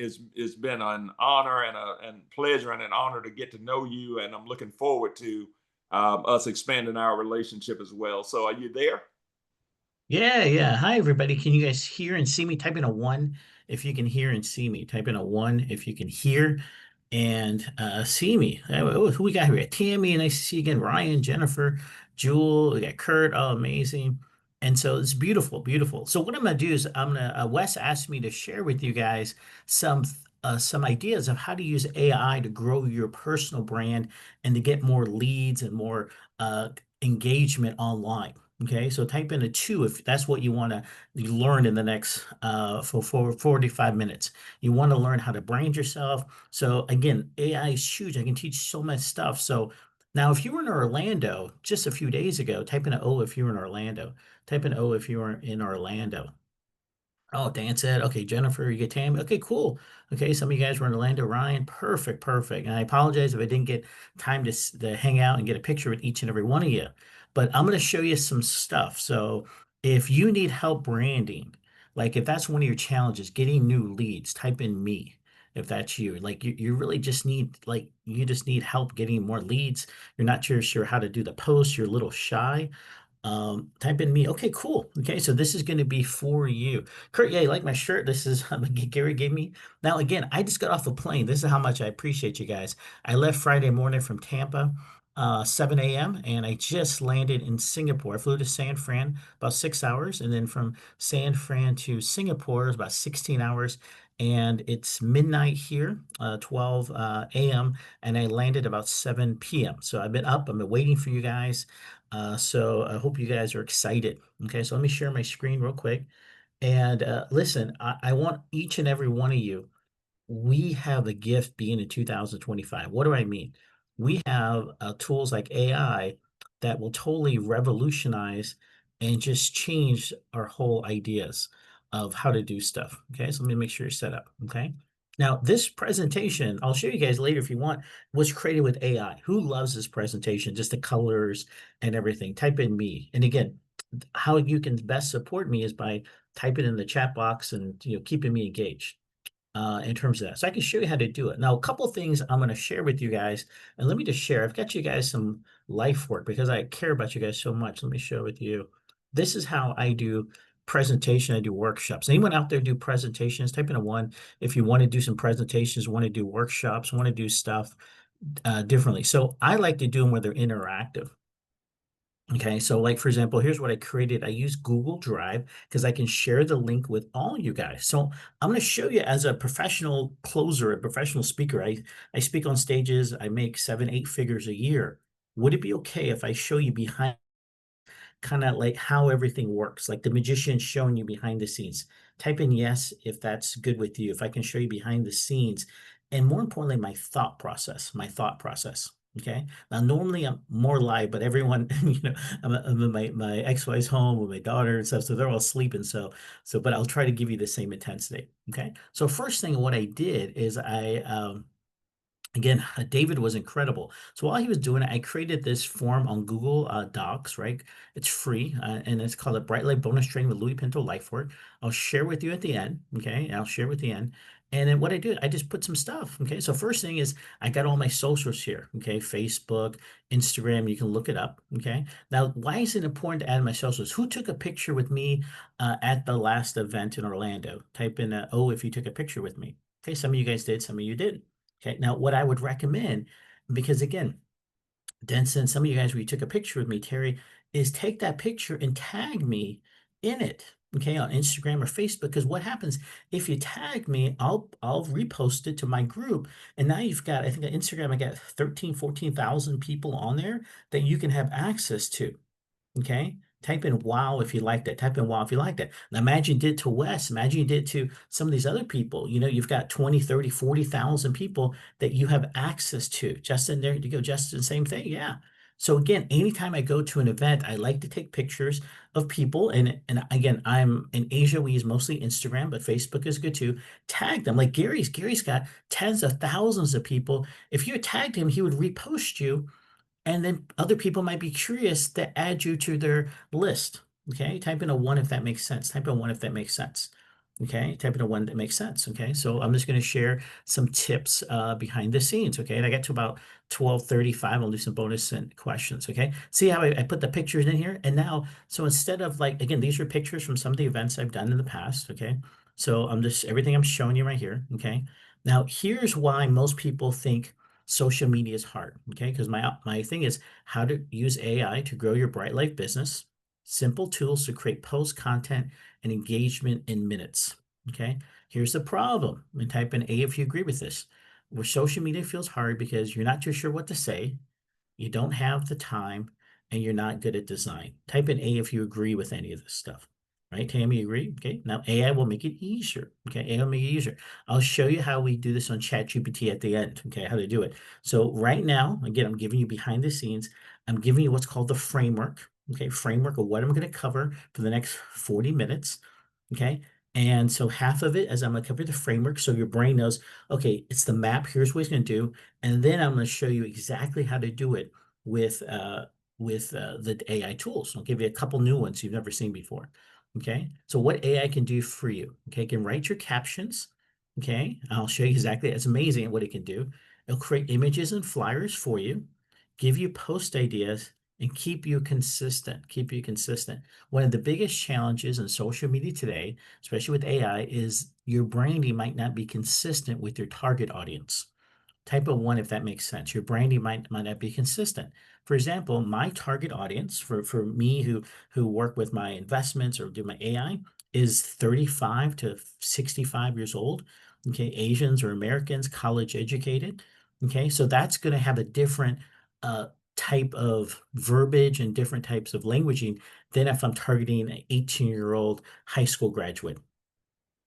an honor and a pleasure and an honor to get to know you. And I'm looking forward to us expanding our relationship as well. So, are you there? Yeah, yeah. Hi, everybody. Can you guys hear and see me? Type in a one if you can hear and see me. Type in a one if you can hear and see me. Who we got here? We got Tammy, nice to see you again. Ryan, Jennifer, Jewel, we got Kurt. Oh, amazing. And so it's beautiful, beautiful. So what I'm gonna do is Wes asked me to share with you guys some some ideas of how to use AI to grow your personal brand and to get more leads and more engagement online. Okay, so type in a two if that's what you want to learn in the next for 45 minutes. You want to learn how to brand yourself. So again, AI is huge. I can teach so much stuff. So now if you were in Orlando just a few days ago, type in an O if you were in Orlando. Type in O if you were in Orlando. Oh, Dan said, okay, Jennifer, you get Tammy. Okay, cool. Okay, some of you guys were in Orlando. Ryan, perfect, perfect. And I apologize if I didn't get time to hang out and get a picture with each and every one of you. But I'm going to show you some stuff. So if you need help branding, like if that's one of your challenges, getting new leads, type in me. If that's you, like you really just need you just need help getting more leads. You're not sure how to do the post. You're a little shy. Type in me. Okay, cool. Okay, so this is going to be for you. Kurt, yeah, you like my shirt? This is Gary gave me. Now, again, I just got off a plane. This is how much I appreciate you guys. I left Friday morning from Tampa, 7 a.m., and I just landed in Singapore. I flew to San Fran about 6 hours, and then from San Fran to Singapore is about 16 hours. And it's midnight here, 12 a.m., and I landed about 7 p.m. So I've been up. I've been waiting for you guys. So I hope you guys are excited. Okay, so let me share my screen real quick. And listen, I want each and every one of you, we have a gift being in 2025. What do I mean? We have tools like AI that will totally revolutionize and just change our whole ideas of how to do stuff. Okay, so let me make sure you're set up. Okay. Now, this presentation, I'll show you guys later if you want, was created with AI. Who loves this presentation? Just the colors and everything. Type in me. And again, how you can best support me is by typing in the chat box and keeping me engaged in terms of that. So I can show you how to do it. Now, a couple things I'm going to share with you guys, and let me just share. I've got you guys some life work because I care about you guys so much. Let me share with you. This is how I do presentation. I do workshops. Anyone out there do presentations? Type in a one if you want to do some presentations, want to do workshops, want to do stuff differently. So I like to do them where they're interactive. Okay, so like for example, here's what I created. I use Google Drive because I can share the link with all you guys. So I'm going to show you as a professional closer, a professional speaker. I speak on stages. I make 7, 8 figures a year. Would it be okay if I show you behind kind of like how everything works, like the magician showing you behind the scenes? Type in yes if that's good with you, if I can show you behind the scenes, and more importantly, my thought process, Okay. Now, normally I'm more live, but everyone, I'm in my ex-wife's home with my daughter and stuff, so they're all sleeping. But I'll try to give you the same intensity. Okay. So first thing, what I did is again, David was incredible. So while he was doing it, I created this form on Google Docs, right? It's free, and it's called a Bryte Lyfe Bonus Training with Louie Pinto Life Work. I'll share with you at the end, okay? I'll share with the end. And then what I did, I just put some stuff, okay? So first thing is I got all my socials here, okay? Facebook, Instagram, you can look it up, okay? Now, why is it important to add my socials? Who took a picture with me at the last event in Orlando? Type in, oh, if you took a picture with me. Okay, some of you guys did, some of you didn't. Okay, now what I would recommend, because again, Denson, some of you guys, where you took a picture with me, Terry, is take that picture and tag me in it. Okay, on Instagram or Facebook, because what happens if you tag me, I'll repost it to my group. And now you've got, I think on Instagram, I got 13, 14,000 people on there that you can have access to. Okay. Type in wow if you like that. Type in wow if you like that. Now imagine you did to Wes. Imagine you did to some of these other people. You've got 20, 30, 40,000 people that you have access to. Justin, there you go. Justin, same thing. Yeah. So again, anytime I go to an event, I like to take pictures of people. And again, I'm in Asia, we use mostly Instagram, but Facebook is good too. Tag them. Like Gary's got tens of thousands of people. If you tagged him, he would repost you, and then other people might be curious to add you to their list. Okay, type in a one if that makes sense. Type in one if that makes sense. Okay, type in a one that makes sense. Okay, so I'm just going to share some tips behind the scenes. Okay, and I get to about 12:35. I'll do some bonus and questions. Okay, see how I put the pictures in here? And now, so instead of like, again, these are pictures from some of the events I've done in the past. Okay, so everything I'm showing you right here. Okay, now here's why most people think social media is hard. Okay, because my thing is how to use AI to grow your Bryte Lyfe business. Simple tools to create post content and engagement in minutes. Okay, here's the problem. And type in A if you agree with this. Where social media feels hard because you're not too sure what to say, you don't have the time, and you're not good at design. Type in A if you agree with any of this stuff. Right, Tammy, you agree? Okay, now AI will make it easier. Okay, AI will make it easier. I'll show you how we do this on ChatGPT at the end. Okay, how to do it. So right now, again, I'm giving you behind the scenes. I'm giving you what's called the framework. Okay, framework of what I'm going to cover for the next 40 minutes. Okay, and so half of it is I'm going to cover the framework so your brain knows, okay, it's the map. Here's what it's going to do. And then I'm going to show you exactly how to do it with the AI tools. I'll give you a couple new ones you've never seen before. Okay, so what AI can do for you? Okay, it can write your captions. Okay, I'll show you exactly. It's amazing what it can do. It'll create images and flyers for you, give you post ideas, and keep you consistent. Keep you consistent. One of the biggest challenges in social media today, especially with AI, is your branding might not be consistent with your target audience. Type of one if that makes sense. Your branding might not be consistent. For example, my target audience for me who work with my investments or do my AI is 35 to 65 years old. Okay, Asians or Americans, college educated. Okay, so that's going to have a different type of verbiage and different types of languaging than if I'm targeting an 18-year-old high school graduate.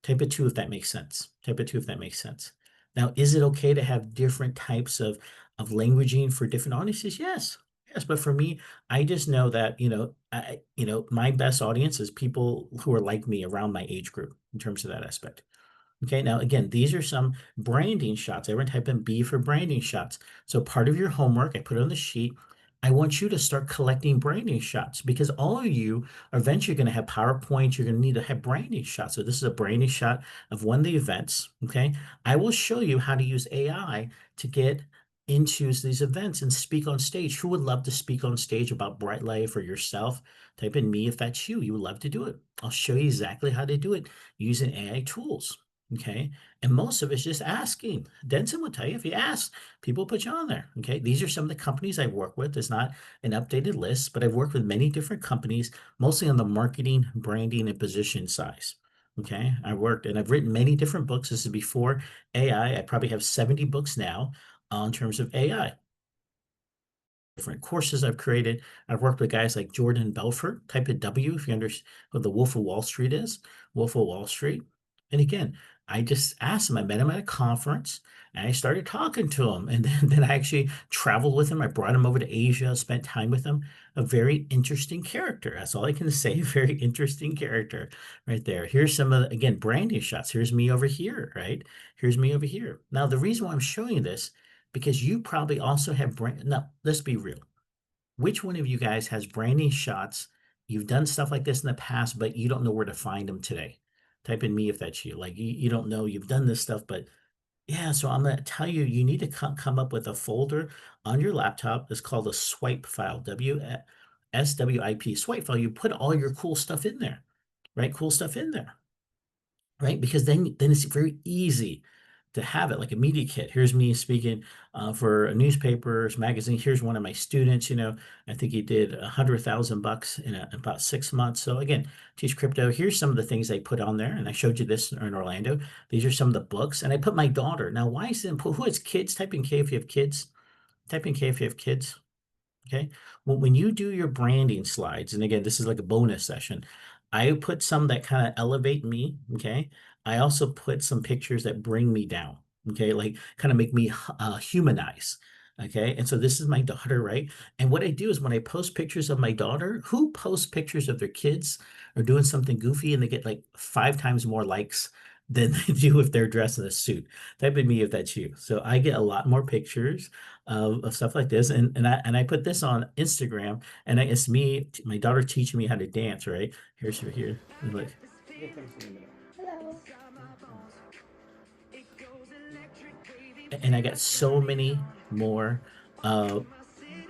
Type of two if that makes sense. Type of two if that makes sense. Now, is it okay to have different types of languaging for different audiences? Yes. progress. But for me, I just know that, my best audience is people who are like me around my age group in terms of that aspect. Okay, now again, these are some branding shots. Everyone type in B for branding shots. So part of your homework, I put it on the sheet. I want you to start collecting branding shots because all of you are eventually going to have PowerPoints. You're going to need to have branding shots. So this is a branding shot of one of the events. Okay, I will show you how to use AI to get into these events and speak on stage. Who would love to speak on stage about Bryte Lyfe or yourself? Type in me if that's you. You would love to do it. I'll show you exactly how to do it using AI tools. Okay. And most of it's just asking. Denson will tell you if you ask, people put you on there. Okay. These are some of the companies I've worked with. It's not an updated list, but I've worked with many different companies, mostly on the marketing, branding, and position size. Okay. I worked and I've written many different books. This is before AI. I probably have 70 books now in terms of AI. Different courses I've created. I've worked with guys like Jordan Belfort, type of W if you understand what the Wolf of Wall Street is, Wolf of Wall Street. And again, I just asked him, I met him at a conference and I started talking to him. And then I actually traveled with him. I brought him over to Asia, spent time with him. A very interesting character. That's all I can say. Very interesting character right there. Here's some of the, again, branding shots. Here's me over here, right? Here's me over here. Now, the reason why I'm showing you this because you probably also have brand. Now, let's be real. Which one of you guys has branding shots? You've done stuff like this in the past, but you don't know where to find them today. Type in me if that's you. Like you don't know you've done this stuff, but yeah. So I'm going to tell you, you need to come up with a folder on your laptop. It's called a swipe file. SWIP swipe file. You put all your cool stuff in there, right? Cool stuff in there, right? Because then it's very easy to have it like a media kit. Here's me speaking for a newspapers magazine. Here's one of my students. I think he did $100,000 in about 6 months. So again, teach crypto. Here's some of the things I put on there, and I showed you this in Orlando. These are some of the books, and I put my daughter. Now, why is it important? Who has kids? Type in K if you have kids. Type in K if you have kids. Okay. Well, when you do your branding slides, and again, this is like a bonus session, I put some that kind of elevate me. Okay. I also put some pictures that bring me down. Okay. Like kind of make me humanize. Okay. And so this is my daughter, right? And what I do is when I post pictures of my daughter, who posts pictures of their kids or doing something goofy and they get like 5 times more likes than they do if they're dressed in a suit? Type in me if that's you. So I get a lot more pictures of stuff like this. And I put this on Instagram, and it's me, my daughter teaching me how to dance. Right here's her here. Look, and I got so many more uh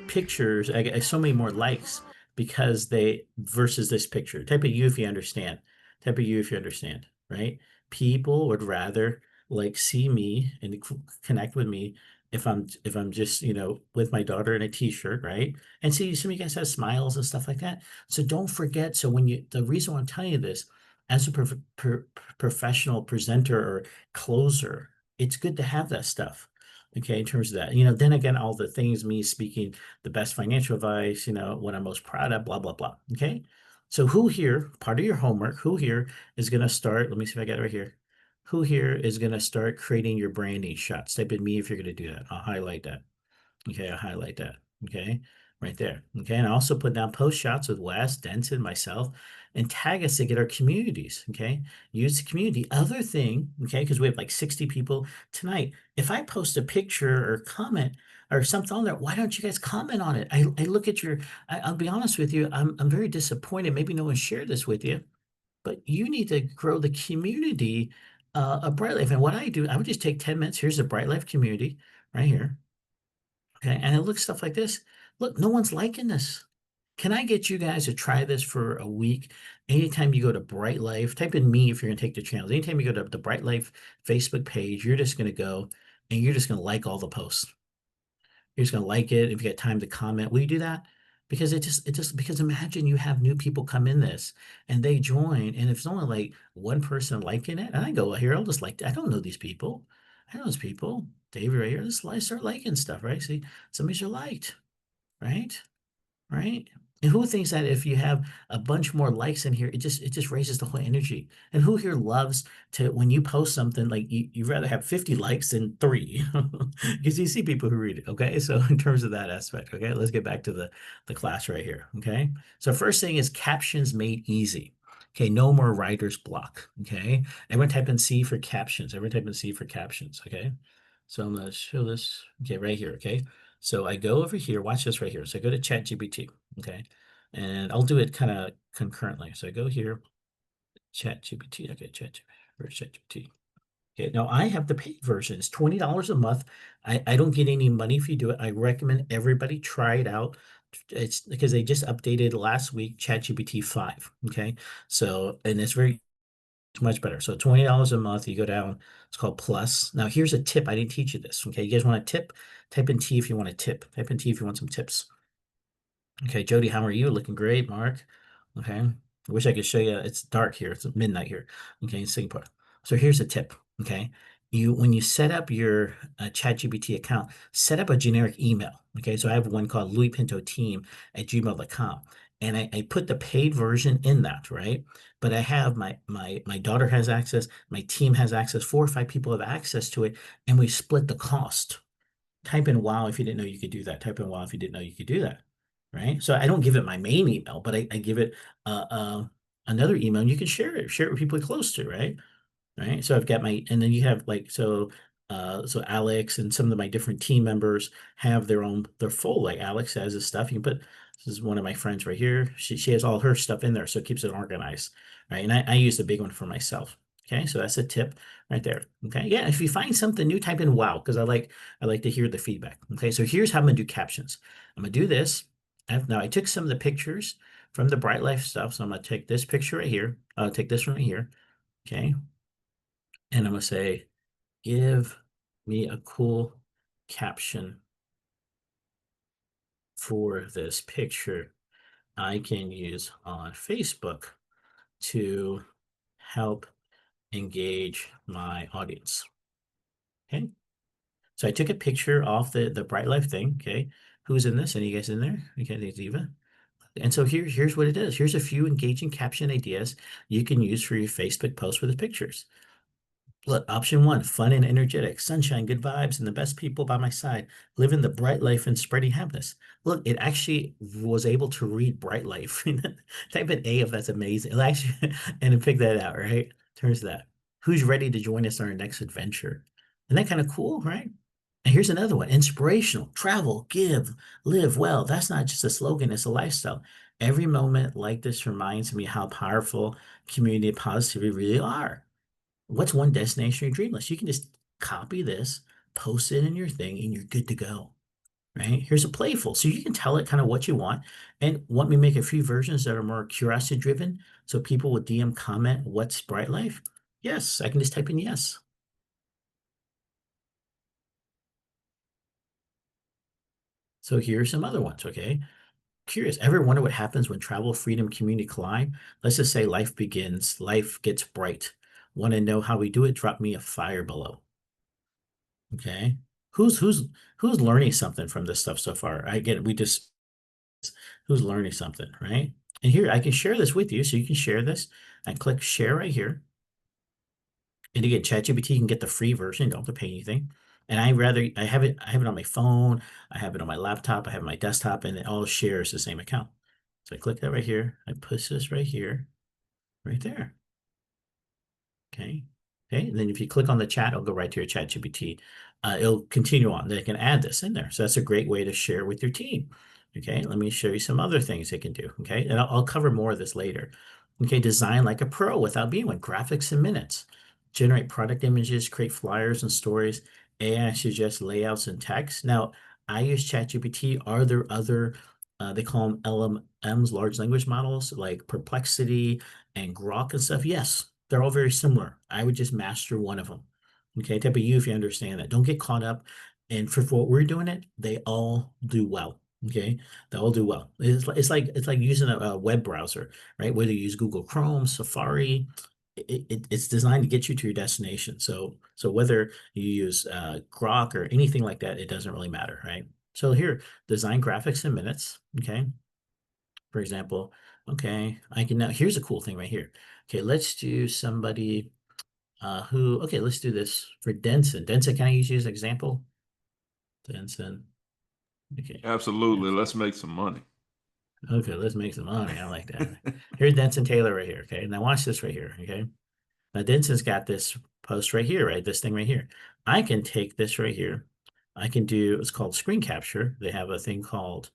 pictures. I get so many more likes because they versus this picture. Type of you if you understand. Type of you if you understand, right? People would rather like see me and connect with me if I'm just, with my daughter in a t-shirt, right? And see some of you guys have smiles and stuff like that. So don't forget. So the reason why I'm telling you this, as a professional presenter or closer, it's good to have that stuff. Okay, in terms of that, then again, all the things me speaking the best financial advice, what I'm most proud of, blah, blah, blah. Okay. So who here, part of your homework, who here is going to start? Let me see if I got it right here. Who here is going to start creating your branding shots? Type in me if you're going to do that. I'll highlight that. Okay, I'll highlight that. Okay, right there. Okay, and I also put down post shots with Wes, Denton, myself, and tag us to get our communities. Okay, use the community. Other thing, okay, because we have like 60 people tonight. If I post a picture or comment or something on there, why don't you guys comment on it? I look at I'll be honest with you, I'm very disappointed. Maybe no one shared this with you, but you need to grow the community of Bryte Lyfe. And what I do, I would just take 10 minutes. Here's the Bryte Lyfe community right here. Okay, and it looks stuff like this. Look, no one's liking this. Can I get you guys to try this for a week? Anytime you go to Bryte Lyfe, type in me if you're gonna take the channel. Anytime you go to the Bryte Lyfe Facebook page, you're just gonna go and you're just gonna like all the posts. You're just gonna like it. If you got time to comment, will you do that? Because because imagine you have new people come in this and they join, and if it's only like one person liking it, and I go, well, here, I'll just like, I don't know these people. I know those people. David right here, let's start liking stuff, right? See, somebody's are liked, right? Right? And who thinks that if you have a bunch more likes in here, it just raises the whole energy? And who here loves to when you post something like you'd rather have 50 likes than three? Because you see people who read it. Okay. So in terms of that aspect, okay, let's get back to the class right here. Okay. So first thing is captions made easy. Okay, no more writer's block. Okay. Everyone type in C for captions. Everyone type in C for captions. Okay. So I'm gonna show this. Okay, right here. Okay. So I go over here, watch this right here. So I go to ChatGPT. Okay. And I'll do it kind of concurrently. So I go here, ChatGPT. Okay, where's ChatGPT? Okay, now I have the paid version. It's $20 a month. I don't get any money if you do it. I recommend everybody try it out. It's because they just updated last week ChatGPT 5. Okay. So, and it's very much better. So $20 a month, you go down, it's called Plus. Now here's a tip. I didn't teach you this. Okay. You guys want a tip? Type in T if you want a tip. Type in T if you want some tips. Okay, Jody, how are you? Looking great, Mark. Okay. I wish I could show you. It's dark here. It's midnight here. Okay, in Singapore. So here's a tip. Okay. When you set up your ChatGPT account, set up a generic email. Okay. So I have one called Louie Pinto Team at gmail.com. And I put the paid version in that, right? But I have my daughter has access, my team has access, 4 or 5 people have access to it, and we split the cost. Type in wow if you didn't know you could do that. Type in wow if you didn't know you could do that. Right. So I don't give it my main email, but I give it another email and you can share it with people close to, right? So I've got and then you have like, so Alex and some of my different team members have their full, like Alex has his stuff. You can put, this is one of my friends right here. She has all her stuff in there, so it keeps it organized, right? And I use the big one for myself. Okay, so that's a tip right there. Okay, yeah, if you find something new, type in wow, because I like to hear the feedback. Okay, so here's how I'm gonna do captions. I'm gonna do this. Now I took some of the pictures from the Bryte Lyfe stuff, so I'm gonna take this picture right here. I'll take this one right here. Okay, and I'm gonna say, give me a cool caption for this picture I can use on Facebook to help engage my audience. Okay. So I took a picture off the Bryte Lyfe thing. Okay. Who's in this? Any guys in there? Okay, there's Eva. And so here's what it is. Here's a few engaging caption ideas you can use for your Facebook post with the pictures. Look, option one, fun and energetic, sunshine, good vibes, and the best people by my side, living the Bryte Lyfe and spreading happiness. Look, it actually was able to read Bryte Lyfe. Type in A if that's amazing. It'll actually, and then pick that out, right? Turns that. Who's ready to join us on our next adventure? Isn't that kind of cool, right? And here's another one, inspirational, travel, give, live well. That's not just a slogan, it's a lifestyle. Every moment like this reminds me how powerful community and positivity really are. What's one destination you dream list? You can just copy this, post it in your thing, and you're good to go. Right? Here's a playful. So you can tell it kind of what you want. And want me to make a few versions that are more curiosity driven so people will DM comment what's Bryte Lyfe? Yes, I can just type in yes. So here's some other ones, okay? Curious. Ever wonder what happens when travel, freedom, community collide? Let's just say life begins, life gets bright. Want to know how we do it? Drop me a fire below. Okay. Who's learning something from this stuff so far? I get it. Who's learning something, right? And here I can share this with you. So you can share this. I click share right here. And again, ChatGPT can get the free version, you don't have to pay anything. And I have it on my phone, I have it on my laptop, I have my desktop, and it all shares the same account. So I click that right here, I push this right here, right there. Okay. Okay. And then if you click on the chat, it'll go right to your chat GPT. It'll continue on. They can add this in there. So that's a great way to share with your team. Okay. Let me show you some other things they can do. Okay. And I'll cover more of this later. Okay. Design like a pro without being one. Graphics in minutes. Generate product images, create flyers and stories. AI suggests layouts and text. Now, I use ChatGPT. Are there other, they call them LMMs, large language models, like Perplexity and Grok and stuff? Yes, they're all very similar. I would just master one of them. Okay, type of you if you understand that. Don't get caught up. And for what we're doing it, they all do well. Okay, they all do well. It's like using a web browser, right? Whether you use Google Chrome, Safari, it's designed to get you to your destination. So whether you use Grok or anything like that, it doesn't really matter, right? So here, design graphics in minutes. Okay, For example, okay, I can now, here's a cool thing right here. Okay, let's do somebody okay, let's do this for Denson. Denson, can I use you as an example? Denson, okay. Absolutely. Denson. Let's make some money. Okay, let's make some money. I like that. Here's Denson Taylor right here. Okay, now watch this right here. Okay, now Denson's got this post right here, right? This thing right here. I can take this right here. I can do, it's called screen capture. They have a thing called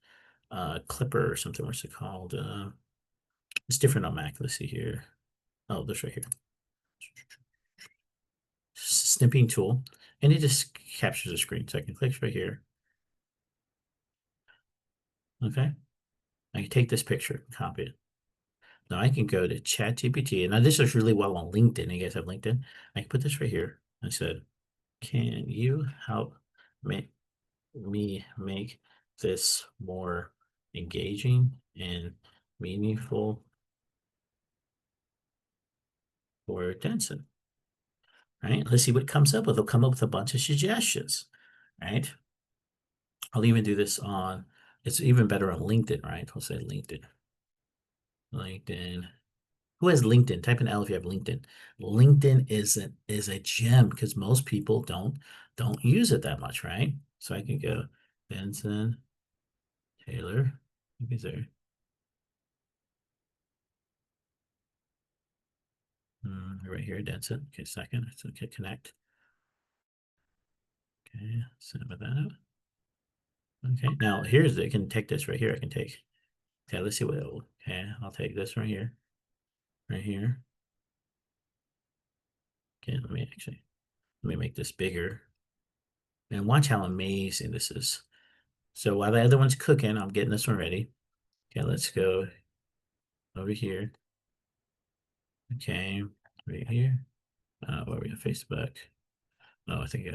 Clipper or something. What's it called? It's different on Mac. Let's see here. Oh, this right here. Snipping tool. And it just captures the screen. So I can click right here. Okay. I can take this picture, copy it. Now I can go to ChatGPT. And now this is really well on LinkedIn. You guys have LinkedIn? I can put this right here. I said, can you help make me make this more engaging and meaningful for Denson? Right? Let's see what it comes up with. It'll come up with a bunch of suggestions, right? I'll even do this on, it's even better on LinkedIn, right? We'll say LinkedIn. LinkedIn. Who has LinkedIn? Type in L if you have LinkedIn. LinkedIn is a gem because most people don't use it that much, right? So I can go Benson Taylor. I think he's there. Right here, Denson. Okay, second. So okay, connect. Okay, send that out. Okay, now here's I can take this right here. I can take. Okay, let's see what. Okay, I'll take this right here. Right here. Okay, let me make this bigger. And watch how amazing this is. So while the other one's cooking, I'm getting this one ready. Okay, let's go over here. Okay, right here. Where are we on Facebook? Oh, I think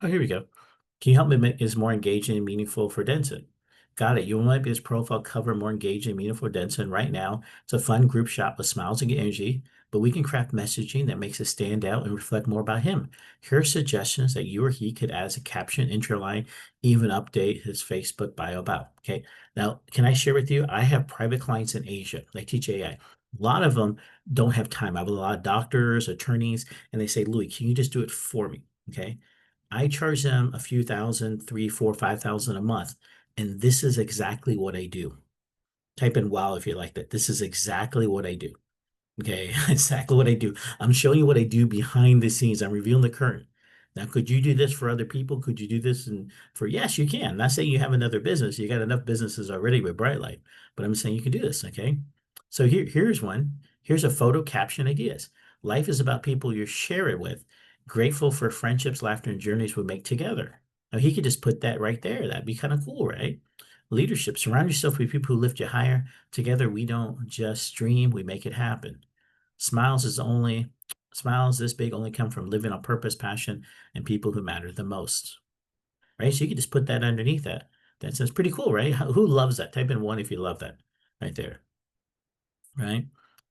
oh, here we go. Can you help me make this more engaging and meaningful for Denson? Got it. You want to make this profile cover more engaging and meaningful for Denson right now. It's a fun group shot with smiles and energy, but we can craft messaging that makes it stand out and reflect more about him. Here are suggestions that you or he could add as a caption, intro line, even update his Facebook bio about. Okay. Now, can I share with you? I have private clients in Asia. They teach AI. A lot of them don't have time. I have a lot of doctors, attorneys, and they say, Louis, can you just do it for me? Okay. I charge them a few thousand, 3, 4, 5,000 a month. And this is exactly what I do. Type in wow if you like that. This is exactly what I do. Okay, exactly what I do. I'm showing you what I do behind the scenes. I'm revealing the curtain. Now, could you do this for other people? Could you do this and for yes, you can. I'm not saying you have another business. You got enough businesses already with Bryte Lyfe, but I'm saying you can do this. Okay. So here's one. Here's a photo caption ideas. Life is about people you share it with. Grateful for friendships, laughter, and journeys we make together. Now he could just put that right there. That'd be kind of cool, right? Leadership. Surround yourself with people who lift you higher. Together, we don't just dream, we make it happen. Smiles this big only come from living on purpose, passion, and people who matter the most. Right? So you can just put that underneath that. That's pretty cool, right? Who loves that? Type in one if you love that right there. Right?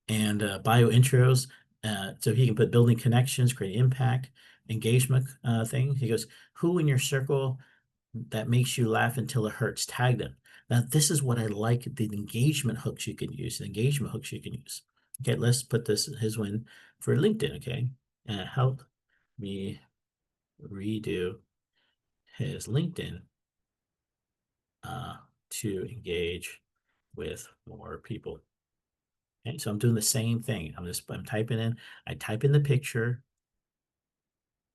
And bio intros. So he can put building connections, create impact, engagement thing. He goes, who in your circle that makes you laugh until it hurts? Tag them. Now, this is what I like, the engagement hooks you can use, the engagement hooks you can use. Okay, let's put this his win for LinkedIn. Okay, help me redo his LinkedIn uh, to engage with more people. Okay, so I'm doing the same thing. I'm typing in, I type in the picture.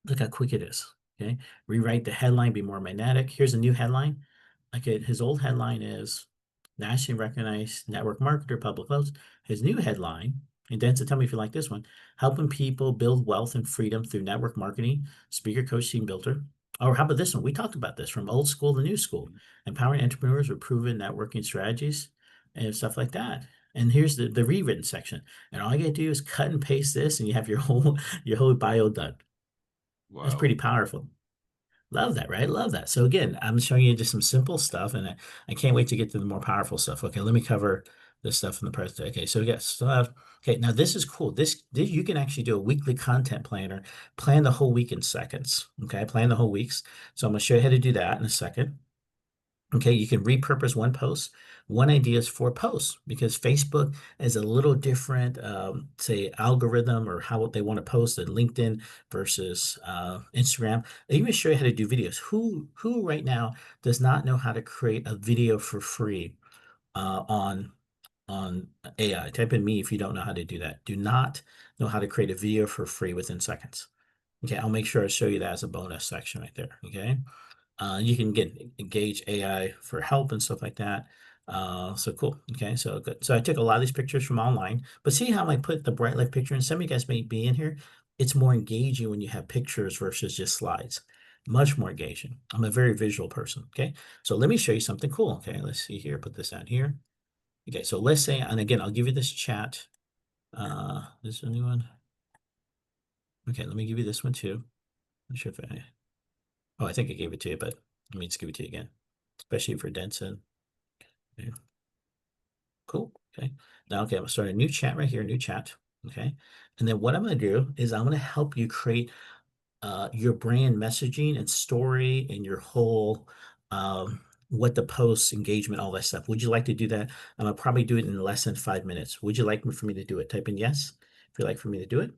Look how quick it is. Okay, rewrite the headline, be more magnetic. Here's a new headline. Okay, his old headline is nationally recognized network marketer, public close. His new headline, and Denson, tell me if you like this one, helping people build wealth and freedom through network marketing, speaker, coach, team builder. Or how about this one? We talked about this from old school to new school, empowering entrepreneurs with proven networking strategies and stuff like that. And here's the rewritten section. And all you gotta do is cut and paste this, and you have your whole bio done. That's Wow. pretty powerful. Love that, right? Love that. So again, I'm showing you just some simple stuff, and I can't wait to get to the more powerful stuff. Okay, let me cover this stuff in the present. Okay, so we got stuff. Okay, now this is cool. This you can actually do a weekly content planner, plan the whole week in seconds. Okay, plan the whole weeks. So I'm gonna show you how to do that in a second. Okay, you can repurpose one post. One idea is for posts because Facebook is a little different, say, algorithm or how they want to post in LinkedIn versus Instagram. They even show you how to do videos. Who right now does not know how to create a video for free on AI? Type in me if you don't know how to do that. Do not know how to create a video for free within seconds. Okay, I'll make sure I show you that as a bonus section right there. Okay. You can engage AI for help and stuff like that. So cool. Okay, so good. So I took a lot of these pictures from online, but see how I put the Bryte Lyfe picture, and some of you guys may be in here. It's more engaging when you have pictures versus just slides. Much more engaging. I'm a very visual person. Okay, so let me show you something cool. Okay, let's see here. Put this out here. Okay, so let's say, and again, I'll give you this chat. This anyone? Okay, let me give you this one too. Not sure if I. Oh, I think I gave it to you, but let me just give it to you again, especially for Denson. Okay, cool. Okay. Now, okay, I'm gonna start a new chat right here, new chat. Okay. And then what I'm gonna do is I'm gonna help you create your brand messaging and story and your whole what the post engagement, all that stuff. Would you like to do that? I'm gonna probably do it in less than 5 minutes. Would you like for me to do it? Type in yes if you'd like for me to do it.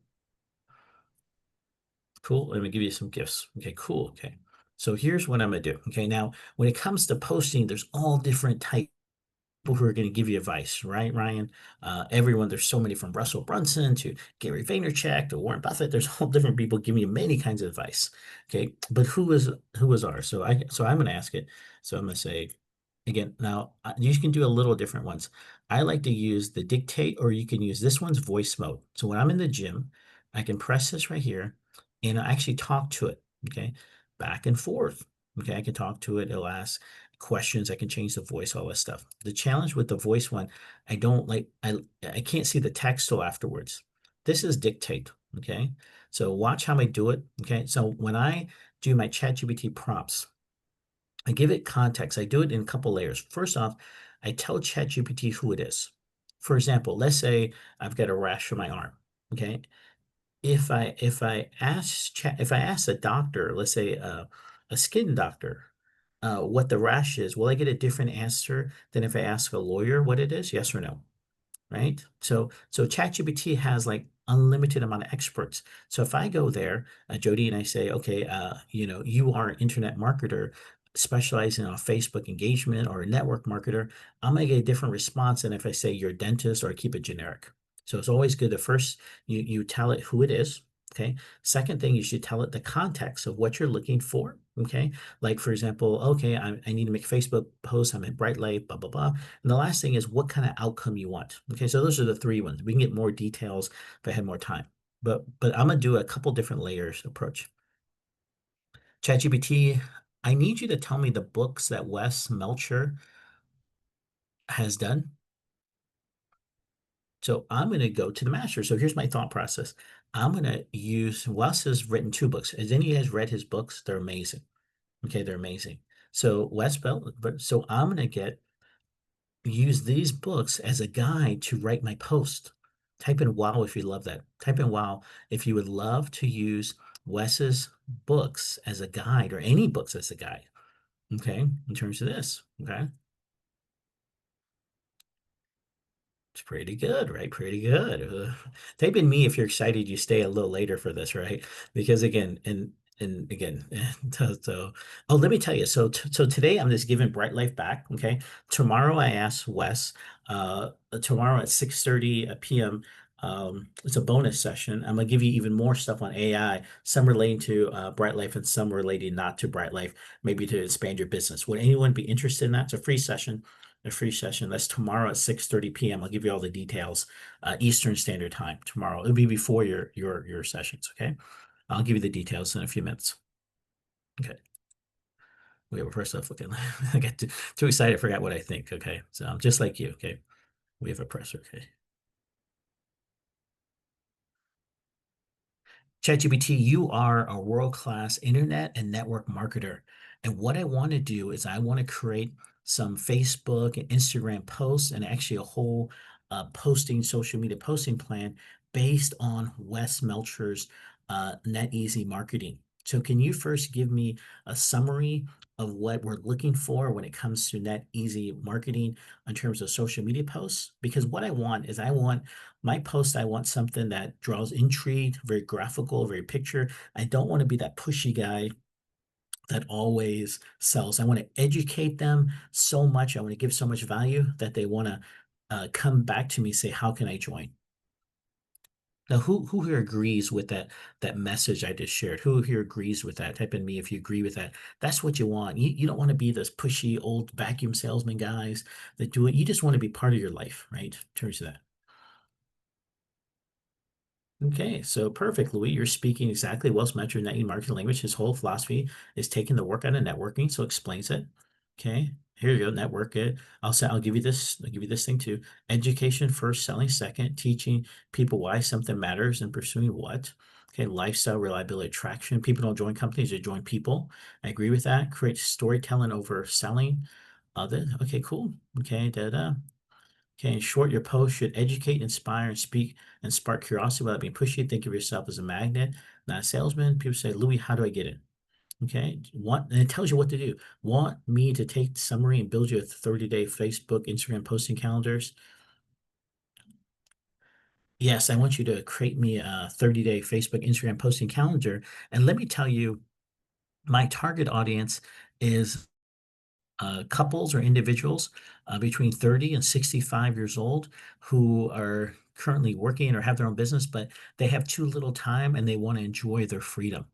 Cool. I'm gonna give you some gifts. Okay, cool. Okay. So here's what I'm gonna do. Okay, now when it comes to posting, there's all different types people who are going to give you advice, right, Ryan? Everyone, there's so many from Russell Brunson to Gary Vaynerchuk to Warren Buffett. There's all different people giving you many kinds of advice. Okay, but who is ours? So I'm going to ask it. So I'm going to say again. Now you can do a little different ones. I like to use the dictate, or you can use this one's voice mode. So when I'm in the gym, I can press this right here, and I actually talk to it. Okay, back and forth. Okay, I can talk to it. It'll ask questions. I can change the voice, all this stuff. The challenge with the voice one, I don't like, I can't see the text till afterwards. This is dictate. Okay. So watch how I do it. Okay. So when I do my ChatGPT prompts, I give it context. I do it in a couple layers. First off, I tell ChatGPT who it is. For example, let's say I've got a rash on my arm. Okay. If I ask a doctor, let's say a skin doctor, what the rash is, will I get a different answer than if I ask a lawyer what it is? Yes or no? Right? So ChatGPT has like unlimited amount of experts. So if I go there, Jody, and I say, okay, you are an internet marketer specializing on Facebook engagement or a network marketer, I'm gonna get a different response than if I say you're a dentist or I keep it generic. So it's always good to first you tell it who it is. Okay. Second thing, you should tell it the context of what you're looking for. Okay. Like for example, okay, I need to make a Facebook post. I'm at Bryte Lyfe, blah, blah, blah. And the last thing is what kind of outcome you want. Okay, so those are the three ones. We can get more details if I had more time. But I'm gonna do a couple different layers approach. ChatGPT, I need you to tell me the books that Wes Melcher has done. So I'm gonna go to the master. So here's my thought process. I'm gonna use Wes has written 2 books. Has any of you guys read his books? They're amazing. Okay, they're amazing. So so I'm gonna use these books as a guide to write my post. Type in wow if you love that. Type in wow if you would love to use Wes's books as a guide or any books as a guide. Okay, in terms of this. Okay. It's pretty good, right? Pretty good. Type in me if you're excited you stay a little later for this, right? Because again, and again, so oh, let me tell you. So today I'm just giving Bryte Lyfe back. Okay. Tomorrow I asked Wes, tomorrow at 6:30 p.m. It's a bonus session. I'm gonna give you even more stuff on AI, some relating to Bryte Lyfe and some relating not to Bryte Lyfe, maybe to expand your business. Would anyone be interested in that? It's a free session. A free session. That's tomorrow at 6:30 p.m. I'll give you all the details. Eastern Standard Time tomorrow. It'll be before your sessions. Okay. I'll give you the details in a few minutes. Okay. We have a press off. Okay. I got too excited. I forgot what I think. Okay. So I'm just like you. Okay. We have a presser. Okay. ChatGPT, you are a world-class internet and network marketer. And what I want to do is I want to create some Facebook and Instagram posts, and actually a whole posting social media posting plan based on Wes Melcher's Net Easy Marketing. So can you first give me a summary of what we're looking for when it comes to Net Easy Marketing in terms of social media posts? Because what I want is, I want my post, I want something that draws intrigue, very graphical, very picture. I don't want to be that pushy guy that always sells. I want to educate them so much. I want to give so much value that they want to come back to me, say, how can I join? Now, who here agrees with that message I just shared? Who here agrees with that? Type in me if you agree with that. That's what you want. You don't want to be those pushy old vacuum salesman guys that do it. You just want to be part of your life, right? In terms of that. Okay, so perfect, Louis. You're speaking exactly Wells Metro net marketing language. His whole philosophy is taking the work out of networking, so explains it. Okay, here you go. Network it. I'll give you this. I'll give you this thing too. Education first, selling second, teaching people why something matters and pursuing what. Okay, lifestyle, reliability, attraction. People don't join companies; they join people. I agree with that. Create storytelling over selling. Other. Okay, cool. Okay, da. Okay, in short, your post should educate, inspire, and speak and spark curiosity without being pushy. Think of yourself as a magnet, not a salesman. People say, Louis, how do I get it? Okay, and it tells you what to do. Want me to take the summary and build you a 30-day Facebook, Instagram posting calendars? Yes, I want you to create me a 30-day Facebook, Instagram posting calendar. And let me tell you, my target audience is couples or individuals between 30 and 65 years old who are currently working or have their own business, but they have too little time and they want to enjoy their freedom.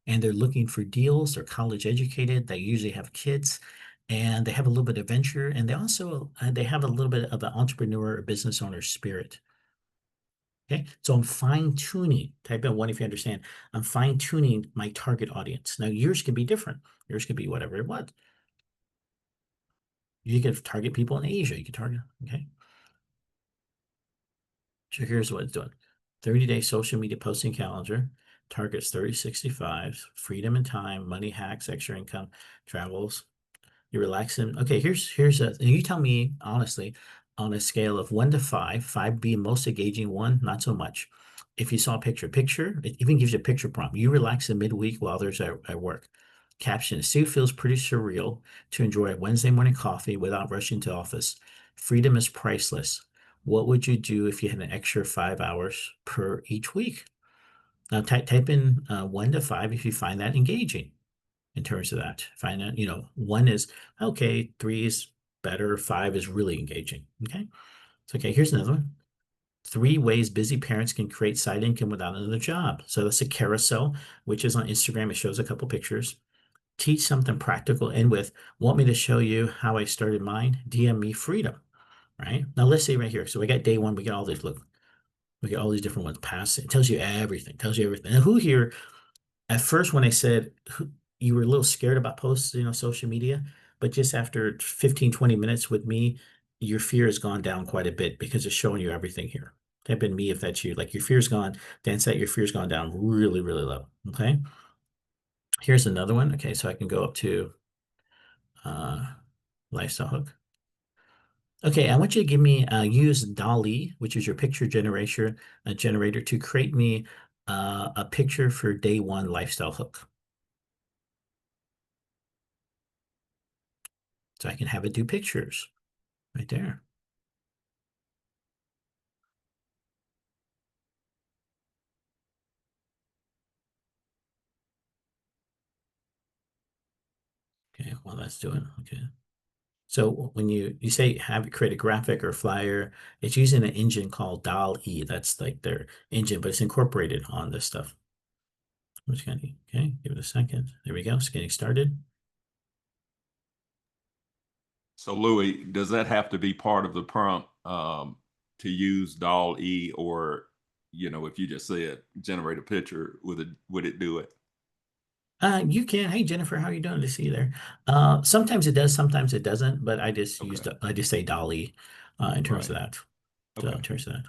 And they're looking for deals. They're college educated. They usually have kids and they have a little bit of venture. And they also, they have a little bit of an entrepreneur or business owner spirit. Okay, so I'm fine tuning. Type in one if you understand. I'm fine tuning my target audience. Now yours could be different. Yours could be whatever it was. You could target people in Asia. You could target, okay? So here's what it's doing. 30-day social media posting calendar, targets 30-65, freedom and time, money hacks, extra income, travels. You're relaxing. Okay, here's and you tell me honestly, on a scale of 1 to 5, 5 being most engaging, 1 not so much. If you saw a picture, it even gives you a picture prompt. You relax in midweek while others are at work. Caption: still feels pretty surreal to enjoy a Wednesday morning coffee without rushing to office. Freedom is priceless. What would you do if you had an extra 5 hours per each week? Now type in 1 to 5 if you find that engaging in terms of that. Find out, 1 is okay, 3 is better, 5 is really engaging. Okay. So, okay, here's another one. 3 ways busy parents can create side income without another job. So that's a carousel, which is on Instagram. It shows a couple pictures. Teach something practical. And with want me to show you how I started mine? DM me freedom. Right. Now let's say right here. So we got day 1, we got all these, look, we got all these different ones past it. It tells you everything, tells you everything. And who here at first, when I said you were a little scared about posts, social media, but just after 15, 20 minutes with me, your fear has gone down quite a bit because it's showing you everything here. Type in me if that's you. Like your fear's gone, Dan said your fear's gone down really, really low. Okay. Here's another one. Okay. So I can go up to uh, lifestyle hook. Okay. I want you to give me use Dolly, which is your picture generator to create me a picture for day 1 lifestyle hook. So I can have it do pictures right there. Okay, well, that's doing okay. So when you say have it create a graphic or flyer, it's using an engine called DAL-E. That's like their engine, but it's incorporated on this stuff. Okay, give it a second. There we go. It's getting started. So Louis, does that have to be part of the prompt to use doll E, or if you just said generate a picture, would it do it? You can. Hey Jennifer, how are you doing? To see you there. Sometimes it does, sometimes it doesn't, but Okay. I just say DAL-E in terms Right. of that. So Okay. in terms of that.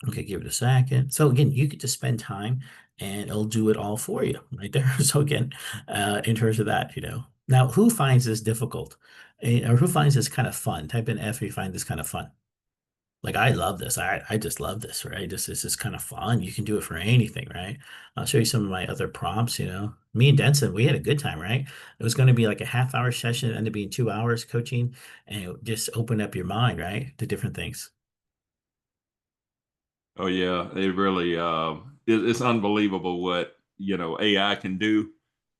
Okay, give it a second. So again, you get to spend time and it'll do it all for you right there. So again, in terms of that, Now, who finds this difficult? Or who finds this kind of fun? Type in F if you find this kind of fun. Like I love this. I just love this, right? This is kind of fun. You can do it for anything, right? I'll show you some of my other prompts, you know. Me and Denson, we had a good time, right? It was going to be like a half-hour session, it ended up being 2 hours coaching, and it just opened up your mind, right? To different things. Oh yeah, it really it's unbelievable what AI can do.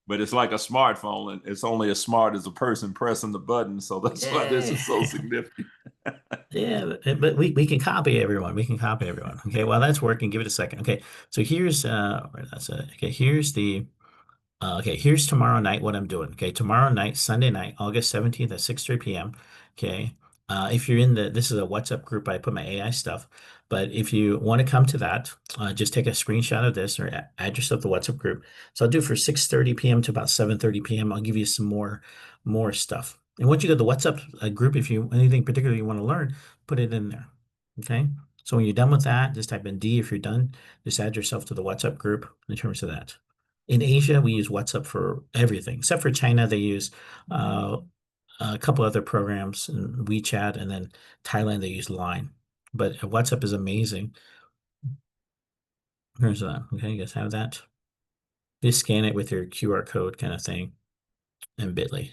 But it's like a smartphone, and it's only as smart as a person pressing the button. So that's why this Yeah. is so significant. Yeah, but we can copy everyone. We can copy everyone. Okay, well that's working. Give it a second. Okay, so here's where that's it. Okay, here's the okay, here's tomorrow night what I'm doing. Okay, tomorrow night, Sunday night, August 17th at 6:30 p.m. Okay. If you're in this is a WhatsApp group, I put my AI stuff. But if you want to come to that, just take a screenshot of this or add yourself to the WhatsApp group. So I'll do for 6:30 p.m. to about 7:30 p.m. I'll give you some more stuff. And once you go to the WhatsApp group, if you anything particular you want to learn, put it in there. Okay. So when you're done with that, just type in D if you're done. Just add yourself to the WhatsApp group in terms of that. In Asia, we use WhatsApp for everything, except for China, they use uh, a couple other programs, and WeChat, and then Thailand, they use Line. But WhatsApp is amazing. Here's that. Okay, you guys have that. Just scan it with your QR code kind of thing and Bitly.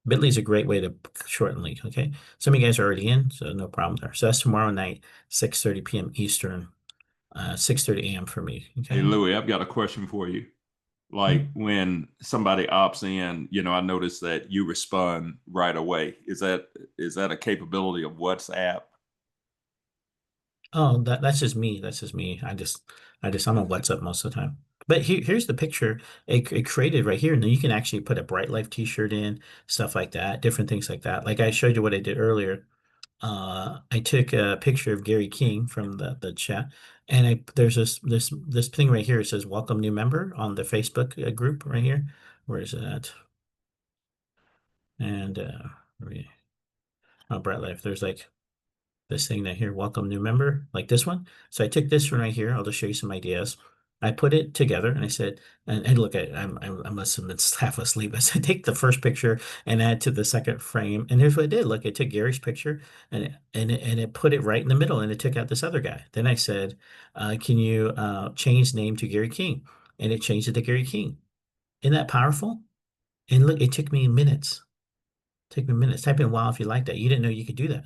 Bitly is a great way to shorten link. Okay, some of you guys are already in, so no problem there. So that's tomorrow night, 6:30 p.m. Eastern, 6:30 a.m. for me. Hey, Okay. Louie, I've got a question for you. Like Hmm. when somebody opts in, I notice that you respond right away. Is that a capability of WhatsApp? Oh, that's just me. That's just me. I'm on WhatsApp most of the time. But here's the picture it created right here. And then you can actually put a Bryte Lyfe t-shirt in, stuff like that, different things like that. Like I showed you what I did earlier. I took a picture of Gary King from the chat, and there's this thing right here. It says "Welcome new member" on the Facebook group right here. Where is it at? And oh, Bryte Lyfe. There's like this thing that here, welcome new member, like this one. So I took this one right here. I'll just show you some ideas. I put it together and I said, and look, I must have been half asleep. I said, take the first picture and add to the second frame. And here's what I did. Look, I took Gary's picture and it put it right in the middle and it took out this other guy. Then I said, can you change name to Gary King? And it changed it to Gary King. Isn't that powerful? And look, it took me minutes. Take me minutes. Type in wow if you like that. You didn't know you could do that.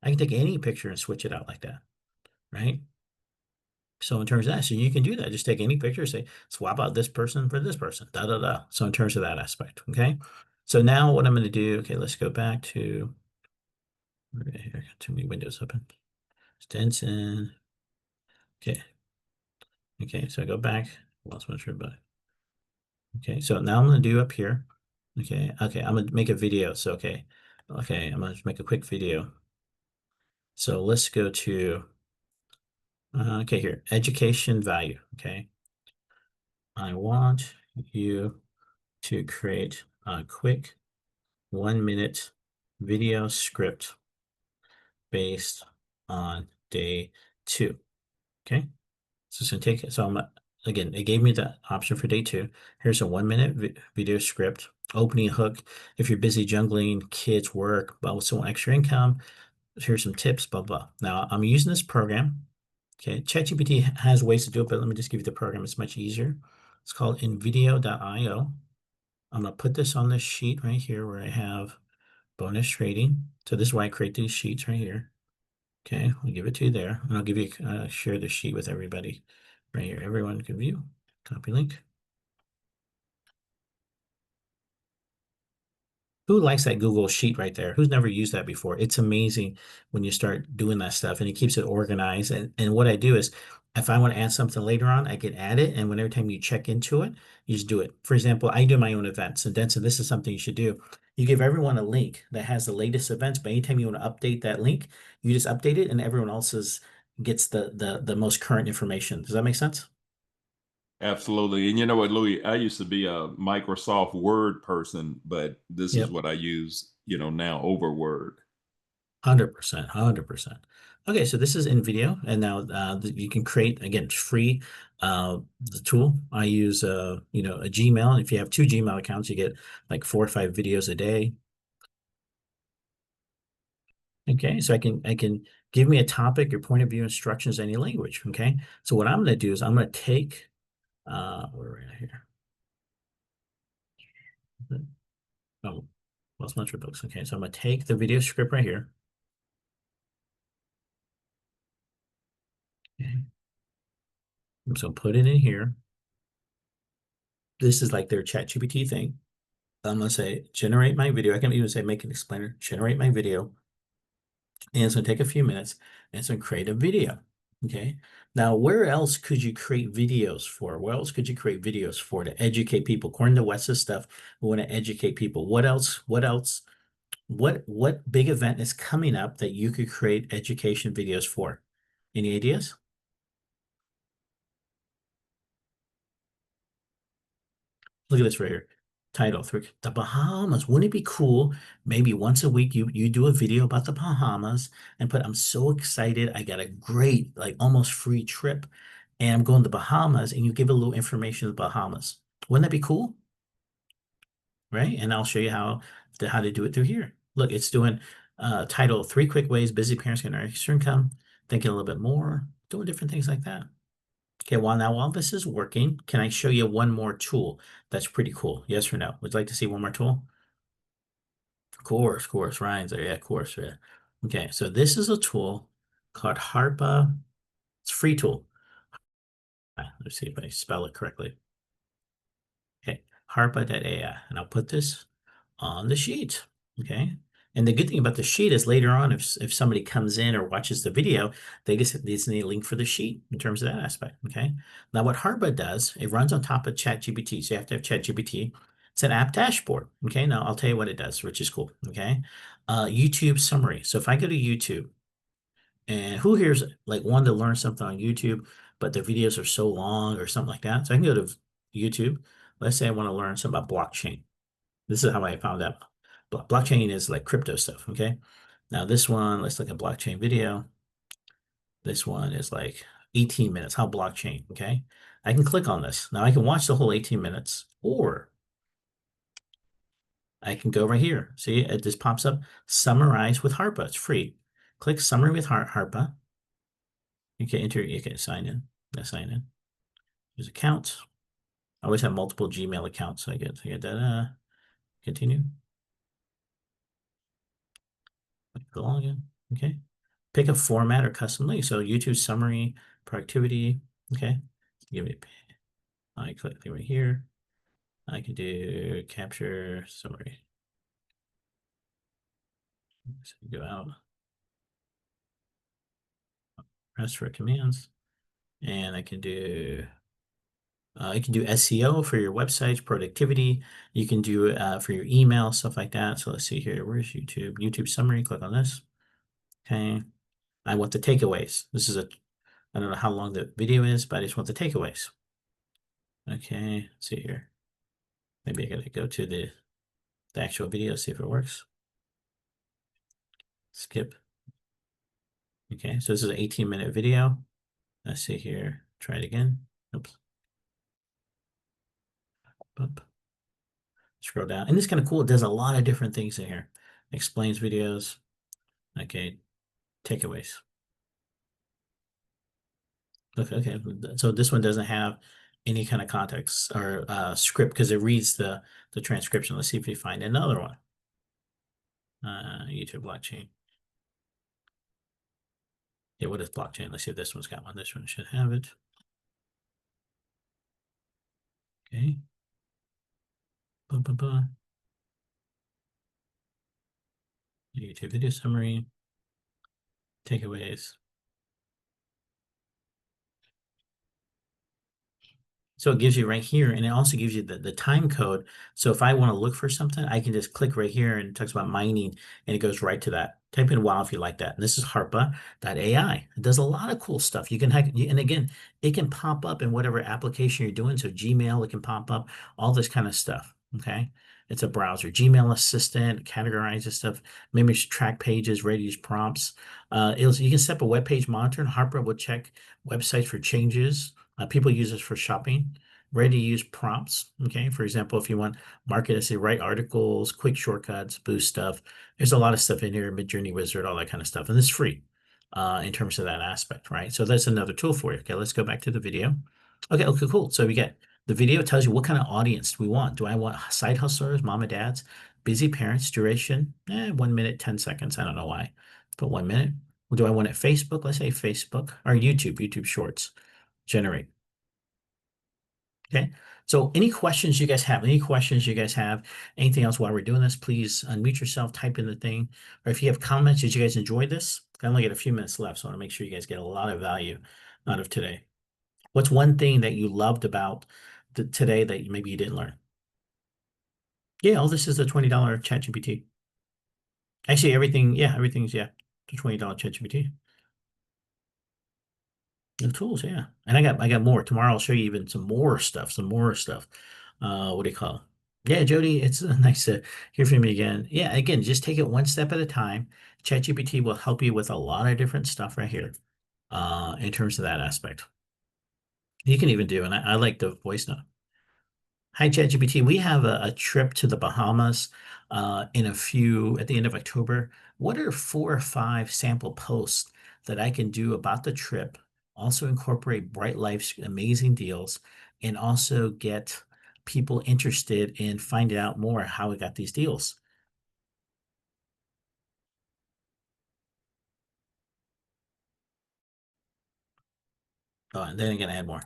I can take any picture and switch it out like that, right? So in terms of that, so you can do that. Just take any picture, say swap out this person for this person, da da da. So in terms of that aspect, okay. So now what I'm going to do, okay, let's go back to here. I got too many windows open. Stenson. Okay, okay. So I go back. Lost my trip, but okay. So now I'm going to do up here. Okay, okay. I'm going to make a video. So okay, okay. I'm going to make a quick video. So let's go to okay here, education value. Okay. I want you to create a quick 1 minute video script based on day two. Okay. So it's going to take it. So again, it gave me the option for day two. Here's a 1 minute video script, opening hook. If you're busy juggling kids, work, but also want extra income, here's some tips, blah, blah. Now I'm using this program. Okay. ChatGPT has ways to do it, but let me just give you the program. It's much easier. It's called invideo.io. I'm going to put this on this sheet right here where I have bonus trading. So this is why I create these sheets right here. Okay, I'll give it to you there. And I'll give you, share the sheet with everybody right here. Everyone can view. Copy link. Who likes that Google Sheet right there? Who's never used that before? It's amazing when you start doing that stuff and it keeps it organized. And what I do is if I want to add something later on, I can add it. And whenever time you check into it, you just do it. For example, I do my own events. And Denson, this is something you should do. You give everyone a link that has the latest events, but anytime you want to update that link, you just update it and everyone else's gets the most current information. Does that make sense? Absolutely. And you know what, Louis, I used to be a Microsoft Word person, but this is Yep. what I use, now over Word. 100%, 100%. Okay, so this is in video, and now you can create, again, it's free. The tool I use, you know, a Gmail. If you have two Gmail accounts, you get like 4 or 5 videos a day. Okay, so I can give me a topic, your point of view, instructions, any language. Okay, so what I'm going to do is I'm going to take where are we at here? Oh, lost my books. Okay, so I'm going to take the video script right here. Okay, I'm just going to put it in here. This is like their ChatGPT thing. I'm going to say generate my video. I can even say make an explainer, generate my video. And it's going to take a few minutes and it's going to create a video. Okay. Now, where else could you create videos for? Where else could you create videos for to educate people? According to Wes's stuff, we want to educate people. What else? What else? What big event is coming up that you could create education videos for? Any ideas? Look at this right here. Title 3, the Bahamas. Wouldn't it be cool? Maybe once a week you do a video about the Bahamas and put, I'm so excited. I got a great, like almost free trip and I'm going to the Bahamas and you give a little information of the Bahamas. Wouldn't that be cool? Right? And I'll show you how to do it through here. Look, it's doing title 3 quick ways busy parents can earn extra income, thinking a little bit more, doing different things like that. Okay, while this is working, can I show you one more tool that's pretty cool? Yes or no? Would you like to see one more tool? Of course, Ryan's there. Yeah, of course, yeah. Okay, so this is a tool called HARPA. It's a free tool. Let's see if I spell it correctly. Okay, harpa.ai, and I'll put this on the sheet. Okay. And the good thing about the sheet is later on, if somebody comes in or watches the video, they just need a link for the sheet in terms of that aspect. Okay. Now, what Harpa does, it runs on top of ChatGPT. So you have to have ChatGPT. It's an app dashboard. Okay. Now I'll tell you what it does, which is cool. Okay. YouTube summary. So if I go to YouTube, and who here's like wanted to learn something on YouTube, but the videos are so long or something like that. So I can go to YouTube. Let's say I want to learn something about blockchain. This is how I found out. Blockchain is like crypto stuff, okay? Now this one, let's look at blockchain video. This one is like 18 minutes, how blockchain, okay? I can click on this. Now I can watch the whole 18 minutes, or I can go right here. See, it just pops up, summarize with Harpa. It's free. Click summary with Harpa. You can enter, you can sign in. Sign in. There's accounts. I always have multiple Gmail accounts, so I get that. Continue. The login. Okay. Pick a format or custom link. So YouTube summary, productivity. Okay. Give it. I click right here. I can do capture summary. So go out. Press for commands. And I can do SEO for your websites, productivity. You can do for your email, stuff like that. So let's see here. Where's YouTube? YouTube summary. Click on this. Okay. I want the takeaways. I don't know how long the video is, but I just want the takeaways. Okay. Let's see here. Maybe I gotta go to the actual video, see if it works. Skip. Okay. So this is an 18-minute video. Let's see here. Try it again. Oops. Up. Scroll down. And it's kind of cool. It does a lot of different things in here. Explains videos. Okay. Takeaways. Okay. So this one doesn't have any kind of context or script because it reads the transcription. Let's see if we find another one. YouTube blockchain. Yeah, what is blockchain? Let's see if this one's got one. This one should have it. Okay. YouTube video summary. Takeaways. So it gives you right here, and it also gives you the time code. So if I want to look for something, I can just click right here and it talks about mining, and it goes right to that. Type in wow if you like that. And this is harpa.ai. It does a lot of cool stuff. You can and again, it can pop up in whatever application you're doing. So Gmail, it can pop up, all this kind of stuff. Okay. It's a browser. Gmail Assistant categorizes stuff, mimics track pages, ready to use prompts. You can set up a web page monitor, and Harper will check websites for changes. People use this for shopping. Ready to use prompts. Okay, for example, if you want market as say write articles, quick shortcuts, boost stuff. There's a lot of stuff in here, Midjourney Wizard, all that kind of stuff, and it's free in terms of that aspect, right? So that's another tool for you. Okay, let's go back to the video. Okay, cool. So we get the video tells you what kind of audience do we want. Do I want side hustlers, mom and dads, busy parents, duration? 1 minute, 10 seconds. I don't know why. Let's put 1 minute. Well, do I want it Facebook? Let's say Facebook or YouTube Shorts. Generate. Okay. So any questions you guys have, anything else while we're doing this, please unmute yourself, type in the thing. Or if you have comments, did you guys enjoy this? I only get a few minutes left, so I want to make sure you guys get a lot of value out of today. What's one thing that you loved about today that maybe you didn't learn? Yeah, all this is a $20 ChatGPT. Actually, everything's the $20 ChatGPT. The tools, yeah. And I got more. Tomorrow I'll show you even some more stuff. What do you call it? Yeah, Jody, it's nice to hear from you again. Yeah, again, just take it one step at a time. ChatGPT will help you with a lot of different stuff right here, in terms of that aspect. You can even do, and I like the voice note. Hi, ChatGPT. We have a trip to the Bahamas at the end of October. What are 4 or 5 sample posts that I can do about the trip? Also incorporate Bryte Lyfe's amazing deals and also get people interested in finding out more how we got these deals. Oh, and then I'm gonna add more.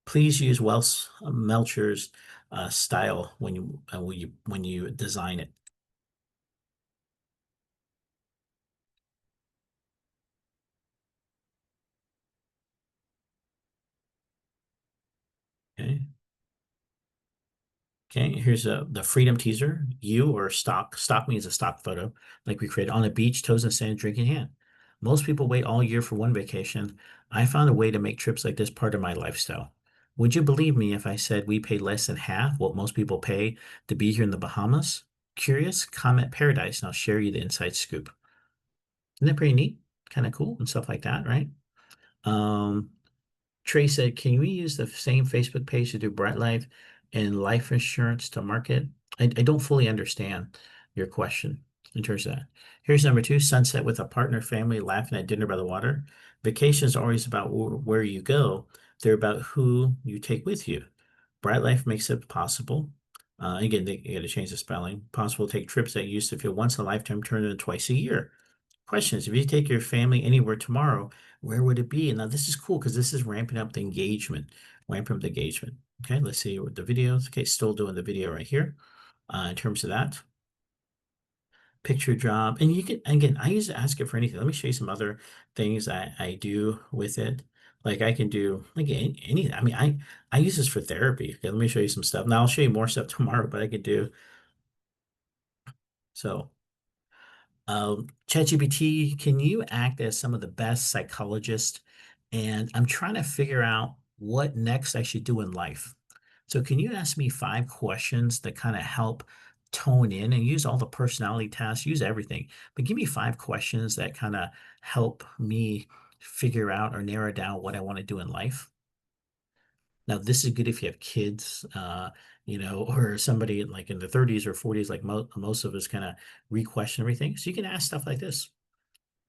Please use Wells Melcher's style when you design it. Okay. Okay, here's the freedom teaser. You or stock. Stock means a stock photo, like we created on a beach, toes in sand, drink in hand. Most people wait all year for one vacation. I found a way to make trips like this part of my lifestyle. Would you believe me if I said we pay less than half what most people pay to be here in the Bahamas? Curious? Comment paradise, and I'll share you the inside scoop. Isn't that pretty neat? Kind of cool and stuff like that, right? Um, Trey said, can we use the same Facebook page to do Bryte Lyfe and life insurance to market? I don't fully understand your question in terms of that. Here's number 2, sunset with a partner, family, laughing at dinner by the water. Vacations are always about where you go. They're about who you take with you. Bryte Lyfe makes it possible. Again, they got to change the spelling. Possible to take trips that used to feel once in a lifetime turn into twice a year. Questions. If you take your family anywhere tomorrow, where would it be? And now this is cool because this is ramping up the engagement. Ramping up the engagement. Okay, let's see what the videos. Okay, still doing the video right here. In terms of that. Picture job. And you can, again, I used to ask it for anything. Let me show you some other things I do with it. Like I can do again anything. I mean, I use this for therapy. Okay, let me show you some stuff. Now I'll show you more stuff tomorrow, but I could do so. ChatGPT, can you act as some of the best psychologists? And I'm trying to figure out what next I should do in life. So can you ask me 5 questions that kind of help tone in and use all the personality tests, use everything, but give me 5 questions that kind of help me figure out or narrow down what I want to do in life. Now, this is good if you have kids, or somebody like in the 30s or 40s, like most of us kind of re-question everything. So you can ask stuff like this.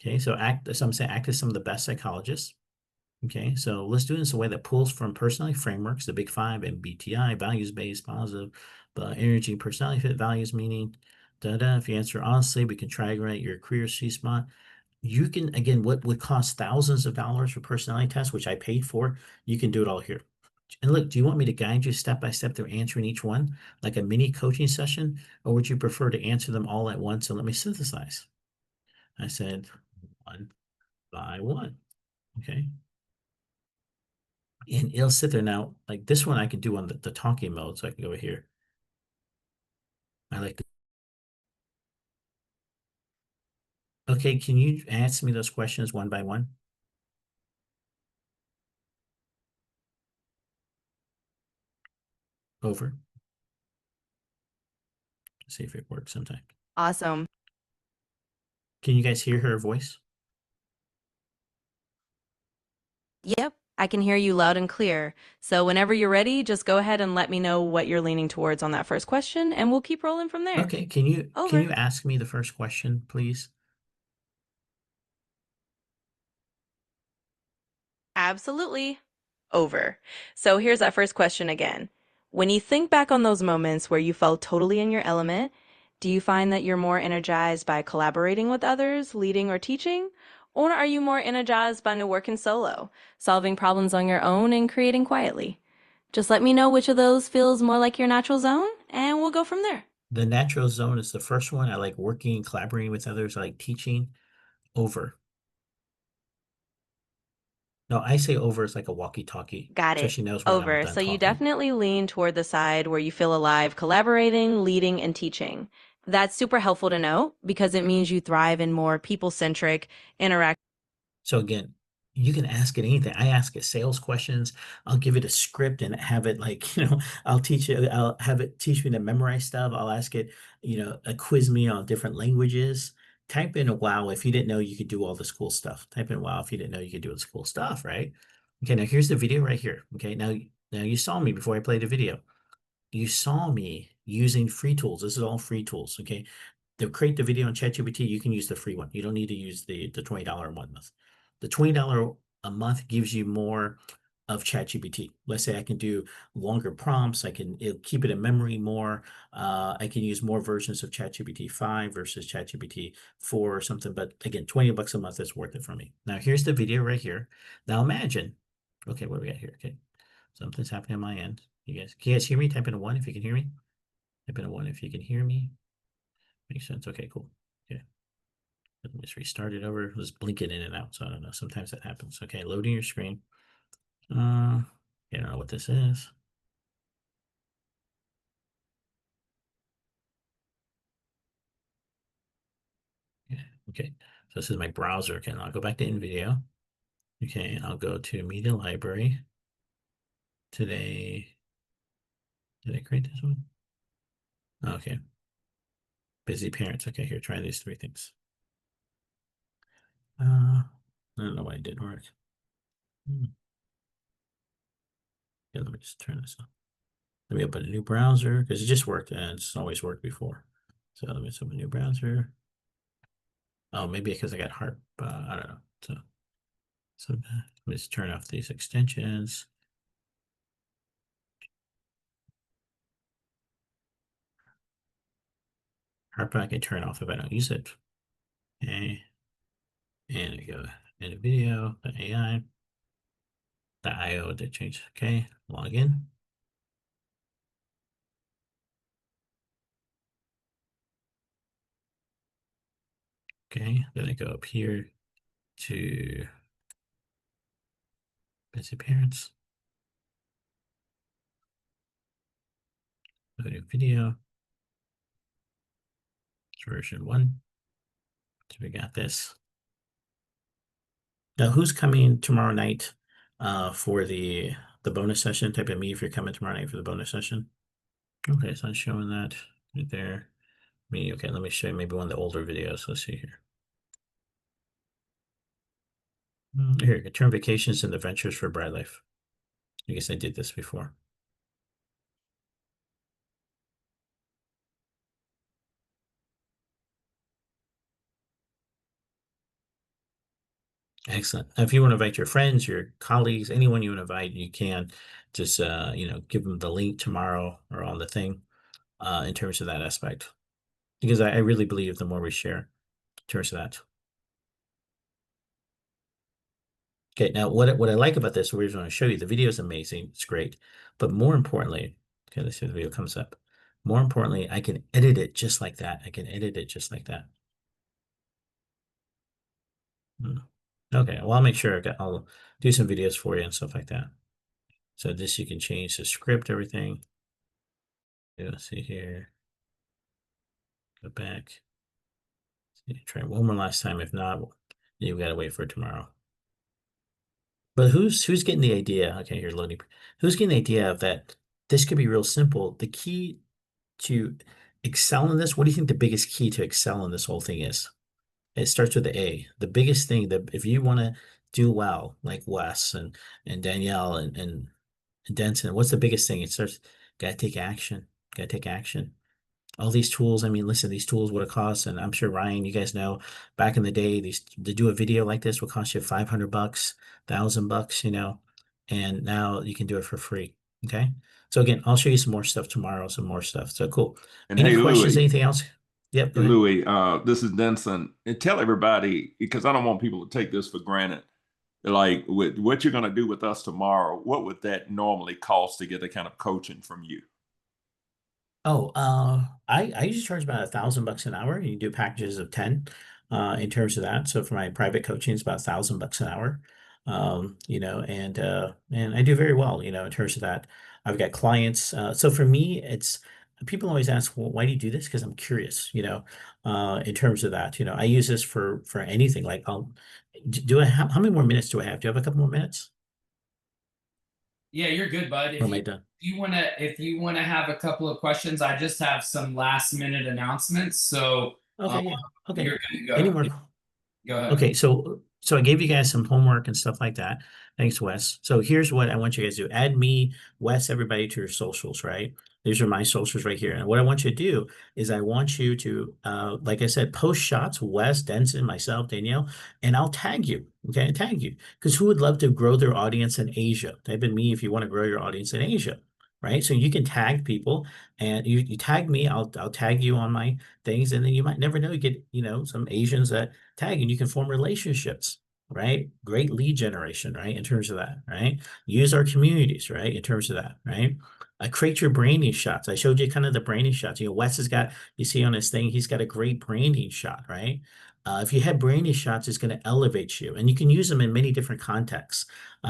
Okay, so some say act as some of the best psychologists. Okay, so let's do this in a way that pulls from personality frameworks, the big 5, MBTI, values-based, positive, energy, personality fit, values, meaning, da-da. If you answer honestly, we can triangulate your career C-spot. You can, again, what would cost thousands of dollars for personality tests, which I paid for, you can do it all here. And look, do you want me to guide you step by step through answering each one, like a mini coaching session, or would you prefer to answer them all at once and let me synthesize? I said, one by one. Okay. And it'll sit there now, like this one I can do on the talking mode, so I can go here. I like the, okay, can you answer me those questions one by one? Over. See if it works sometime. Awesome. Can you guys hear her voice? Yep, I can hear you loud and clear. So whenever you're ready, just go ahead and let me know what you're leaning towards on that first question, and we'll keep rolling from there. Okay, can you Over. ask me the first question, please? Absolutely. Over. So here's that first question again. When you think back on those moments where you felt totally in your element, do you find that you're more energized by collaborating with others, leading or teaching? Or are you more energized by working solo, solving problems on your own and creating quietly? Just let me know which of those feels more like your natural zone, and we'll go from there. The natural zone is the first one. I like working and collaborating with others. I like teaching. Over. No, I say over is like a walkie-talkie, Got so it. she knows when I'm Over. done So you talking. definitely lean toward the side where you feel alive collaborating, leading, and teaching. That's super helpful to know because it means you thrive in more people-centric interaction. So again, you can ask it anything. I ask it sales questions. I'll give it a script and have it like, I'll teach it, I'll have it teach me to memorize stuff. I'll ask it, a quiz me on different languages. Type in a wow if you didn't know you could do all this cool stuff. Type in wow if you didn't know you could do this cool stuff, right? Okay, now here's the video right here. Okay, now you saw me before I played the video. You saw me using free tools. This is all free tools. Okay, to create the video in ChatGPT, you can use the free one. You don't need to use the $20 a month. The $20 a month gives you more of ChatGPT. Let's say I can do longer prompts. It'll keep it in memory more. I can use more versions of ChatGPT 5 versus ChatGPT 4 or something. But again, 20 bucks a month is worth it for me. Now here's the video right here. Now imagine, okay, what do we got here? Okay, something's happening on my end. Can you guys hear me? Type in a one if you can hear me. Type in a one if you can hear me. Makes sense. Okay, cool. Okay. Let me just restart it over. It was blinking in and out, so I don't know. Sometimes that happens. Okay, loading your screen. I don't know what this is. Yeah, okay. So this is my browser. Okay, I'll go back to InVideo. Okay, and I'll go to Media Library. Today, did I create this one? Okay. Busy parents. Okay, here, try these three things. I don't know why it didn't work. Yeah, let me just turn this on. Let me open a new browser because it just worked and it's always worked before. So let me open a new browser. Oh, maybe because I got heart, I don't know. So let me just turn off these extensions. Heart I can turn off if I don't use it. Okay. And we go into video, the AI, the IO did change. Okay, log in. Okay, then I go up here to busy parents. Go to video. It's version 1. So we got this. Now who's coming tomorrow night for the bonus session? Type in me if you're coming tomorrow night for the bonus session. Okay, so I'm showing that right there. Me, okay, let me show you maybe one of the older videos. Let's see here. Here, term vacations and adventures for Bryte Lyfe. I guess I did this before. Excellent. Now, if you want to invite your friends, your colleagues, anyone you want to invite, you can just give them the link tomorrow or on the thing in terms of that aspect. Because I really believe the more we share in terms of that. Okay, now what I like about this, we're just going to show you. The video is amazing. It's great. But more importantly, okay, let's see if the video comes up. More importantly, I can edit it just like that. I can edit it just like that. Okay, well, I'll make sure I'll do some videos for you and stuff like that. So this you can change the script, everything. Let's see here. Go back. See, try one more last time. If not, you've got to wait for tomorrow. But who's getting the idea? Okay, here loading. Who's getting the idea of that? This could be real simple. The key to excel in this, what do you think the biggest key to excel in this whole thing is? It starts with the A. The biggest thing that if you want to do well, like Wes and Danielle and Denson, what's the biggest thing? It starts, gotta take action. Gotta take action. All these tools, I mean, listen, these tools would have cost, and I'm sure Ryan, you guys know, back in the day, these to do a video like this would cost you $500, $1,000, and now you can do it for free. Okay. So again, I'll show you some more stuff tomorrow, some more stuff. So cool. And Any hey, questions? Louie, Anything else? Yep, go ahead. Louie, this is Denson. And tell everybody, because I don't want people to take this for granted. Like with what you're going to do with us tomorrow, what would that normally cost to get the kind of coaching from you? Oh, I usually charge about $1,000 an hour. You do packages of 10, in terms of that. So for my private coaching, it's about $1,000 an hour. And I do very well, in terms of that. I've got clients. So for me, it's people always ask, well, why do you do this? Because I'm curious, in terms of that. I use this for anything. Like do I have how many more minutes do I have? Do you have a couple more minutes? Yeah, you're good, bud. Or am I done? If you wanna have a couple of questions, I just have some last minute announcements. So Okay, yeah. Okay. you're good to Any go. more? Go ahead. Okay, so I gave you guys some homework and stuff like that. Thanks, Wes. So here's what I want you guys to do. Add me, Wes, everybody to your socials, right? These are my socials right here. And what I want you to do is I want you to, like I said, post shots, Wes, Denson, myself, Danielle, and I'll tag you. Okay, tag you. Because who would love to grow their audience in Asia? Type in me if you want to grow your audience in Asia. Right. So you can tag people and you tag me, I'll tag you on my things, and then you might never know, you get, some Asians that tag and you can form relationships, right? Great lead generation, right? In terms of that, right? Use our communities, right? In terms of that, right? Create your branding shots. I showed you kind of the branding shots. Wes has got, you see on his thing, he's got a great branding shot, right? If you have branding shots, it's going to elevate you, and you can use them in many different contexts.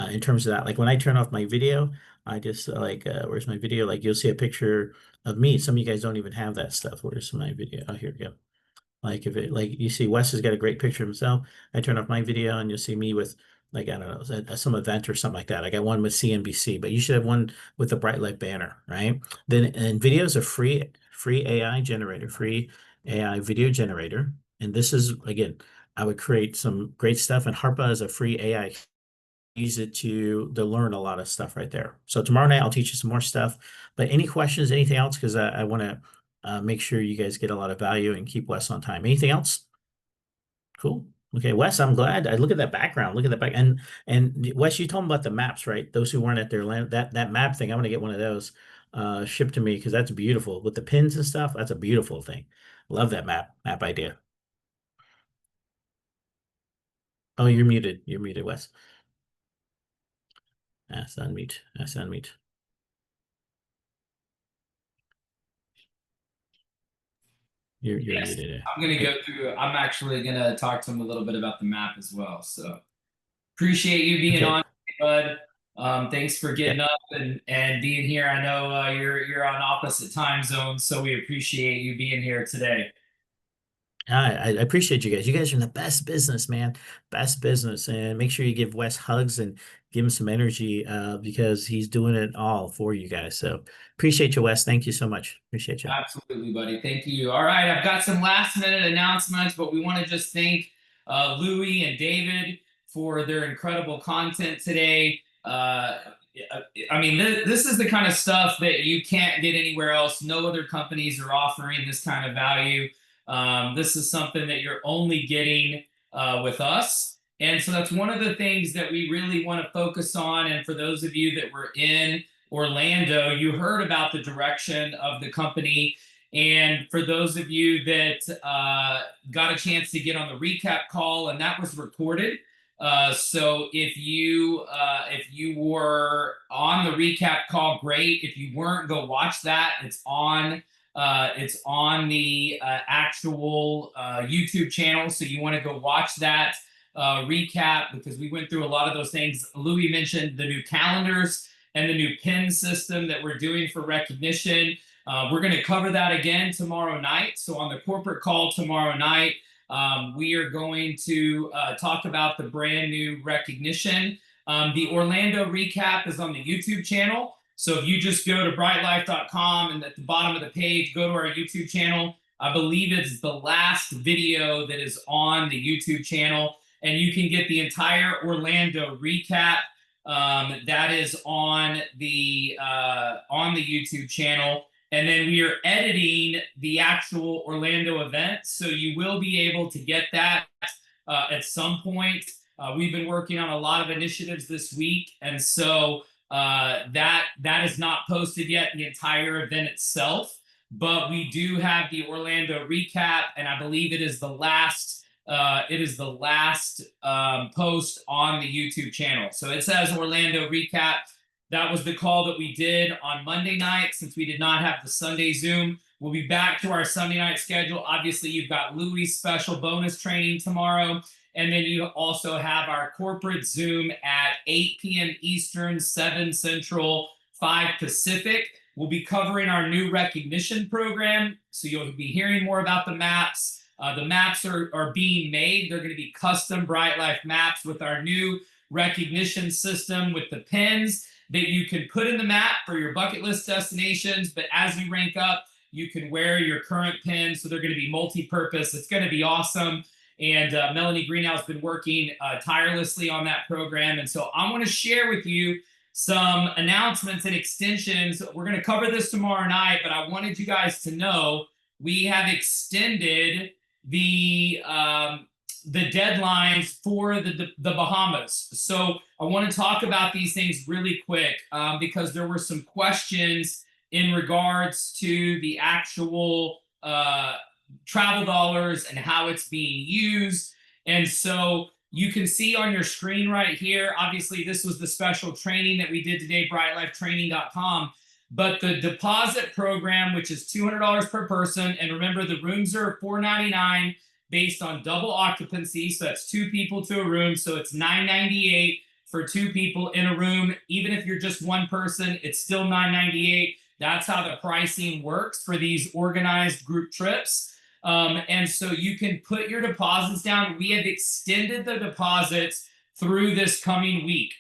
In terms of that, like when I turn off my video, I just where's my video? Like you'll see a picture of me. Some of you guys don't even have that stuff. Where's my video? Oh, here we go. Like if it like you see Wes has got a great picture of himself. I turn off my video and you'll see me with like I don't know some event or something like that. I got one with CNBC, but you should have one with the Bryte Lyfe banner, right? Then and videos are free AI generator, free AI video generator. And this is again, I would create some great stuff. And Harpa is a free AI, use it to learn a lot of stuff right there. So tomorrow night I'll teach you some more stuff. But any questions, anything else? Because I want to make sure you guys get a lot of value and keep Wes on time. Anything else? Cool. Okay, Wes, I'm glad. I look at that background. Look at that back. And Wes, you told me about the maps, right? Those who weren't at their land, that map thing. I want to get one of those shipped to me because that's beautiful with the pins and stuff. That's a beautiful thing. Love that map idea. Oh, you're muted. You're muted, Wes. That's unmute. That's unmute. You're Yes, muted. I'm gonna go through. I'm actually gonna talk to him a little bit about the map as well. So appreciate you being Okay. on, bud. Thanks for getting Yeah. up and being here. I know you're on opposite time zones, so we appreciate you being here today. I appreciate you guys. You guys are in the best business, man. Best business. And make sure you give Wes hugs and give him some energy because he's doing it all for you guys. So appreciate you, Wes. Thank you so much. Appreciate you. Absolutely, buddy. Thank you. All right, I've got some last minute announcements, but we want to just thank Louie and David for their incredible content today. I mean, this is the kind of stuff that you can't get anywhere else. No other companies are offering this kind of value. This is something that you're only getting with us. And so that's one of the things that we really want to focus on. And for those of you that were in Orlando, you heard about the direction of the company. And for those of you that got a chance to get on the recap call, and that was recorded. So if you were on the recap call, great. If you weren't, go watch that. It's on the actual YouTube channel. So you want to go watch that recap because we went through a lot of those things. Louis mentioned the new calendars and the new pin system that we're doing for recognition. We're going to cover that again tomorrow night. So on the corporate call tomorrow night, we are going to talk about the brand new recognition. The Orlando recap is on the YouTube channel. So if you just go to brytelyfe.com and at the bottom of the page, go to our YouTube channel. I believe it's the last video that is on the YouTube channel, and you can get the entire Orlando recap. That is on the YouTube channel. And then we are editing the actual Orlando event, so you will be able to get that at some point. We've been working on a lot of initiatives this week, and so that is not posted yet, the entire event itself. But we do have the Orlando recap, and I believe it is the last post on the YouTube channel. So it says Orlando recap. That was the call that we did on Monday night, since we did not have the Sunday Zoom. We'll be back to our Sunday night schedule. Obviously, you've got Louie's special bonus training tomorrow. And then you also have our corporate Zoom at 8 p.m. Eastern, 7 Central, 5 Pacific. We'll be covering our new recognition program. So you'll be hearing more about the maps. The maps are being made. They're going to be custom Bryte Lyfe maps with our new recognition system with the pins that you can put in the map for your bucket list destinations. But as you rank up, you can wear your current pins. So they're going to be multi-purpose. It's going to be awesome. And Melanie Greenhouse has been working tirelessly on that program. And so I want to share with you some announcements and extensions. We're going to cover this tomorrow night, but I wanted you guys to know we have extended the deadlines for the Bahamas. So I want to talk about these things really quick because there were some questions in regards to the actual travel dollars and how it's being used. And so you can see on your screen right here, obviously this was the special training that we did today, brytelifetraining.com. But the deposit program, which is $200 per person, and remember the rooms are $499 based on double occupancy, so that's 2 people to a room, so it's $998 for 2 people in a room. Even if you're just 1 person, it's still $998. That's how the pricing works for these organized group trips. And so you can put your deposits down. We have extended the deposits through this coming week.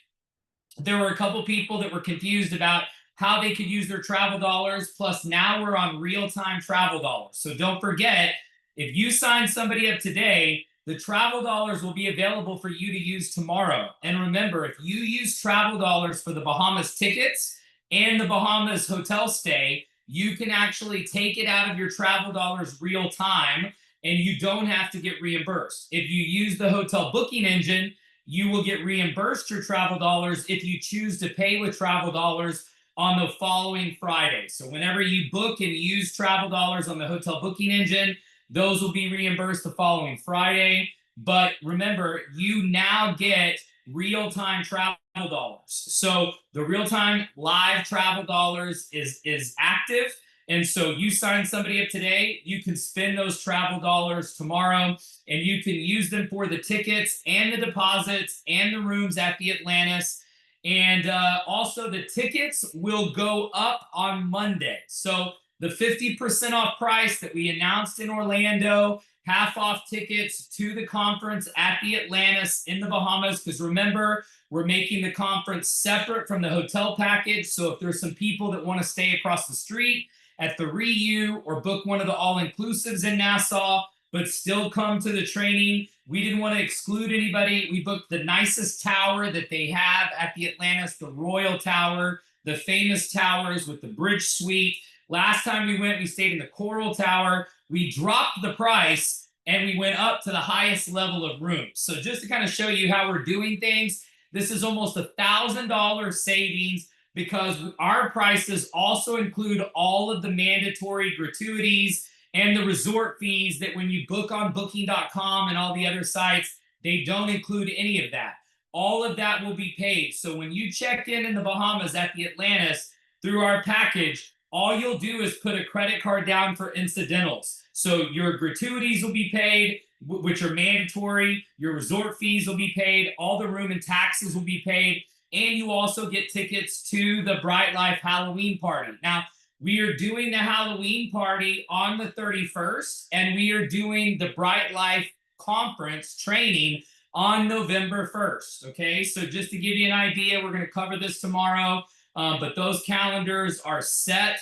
There were a couple people that were confused about how they could use their travel dollars. Plus, now we're on real-time travel dollars. So don't forget, if you sign somebody up today, the travel dollars will be available for you to use tomorrow. And remember, if you use travel dollars for the Bahamas tickets and the Bahamas hotel stay, you can actually take it out of your travel dollars real time, and you don't have to get reimbursed. If you use the hotel booking engine, you will get reimbursed your travel dollars if you choose to pay with travel dollars on the following Friday. So whenever you book and use travel dollars on the hotel booking engine, those will be reimbursed the following Friday. But remember, you now get real-time travel dollars. So the real-time live travel dollars is active. And so you sign somebody up today, you can spend those travel dollars tomorrow, and you can use them for the tickets and the deposits and the rooms at the Atlantis. And also the tickets will go up on Monday. So the 50% off price that we announced in Orlando, half off tickets to the conference at the Atlantis in the Bahamas. Because remember, we're making the conference separate from the hotel package. So if there's some people that want to stay across the street at the REU or book one of the all-inclusives in Nassau, but still come to the training, we didn't want to exclude anybody. We booked the nicest tower that they have at the Atlantis, the Royal Tower, the famous towers with the bridge suite. Last time we went, we stayed in the Coral Tower. We dropped the price and we went up to the highest level of rooms. So just to kind of show you how we're doing things, this is almost $1,000 savings because our prices also include all of the mandatory gratuities and the resort fees that when you book on booking.com and all the other sites, they don't include any of that. All of that will be paid. So when you check in the Bahamas at the Atlantis through our package, all you'll do is put a credit card down for incidentals. So your gratuities will be paid, which are mandatory. Your resort fees will be paid. All the room and taxes will be paid. And you also get tickets to the Bryte Lyfe Halloween party. Now, we are doing the Halloween party on the 31st, and we are doing the Bryte Lyfe conference training on November 1st. Okay, so just to give you an idea, we're going to cover this tomorrow. but those calendars are set.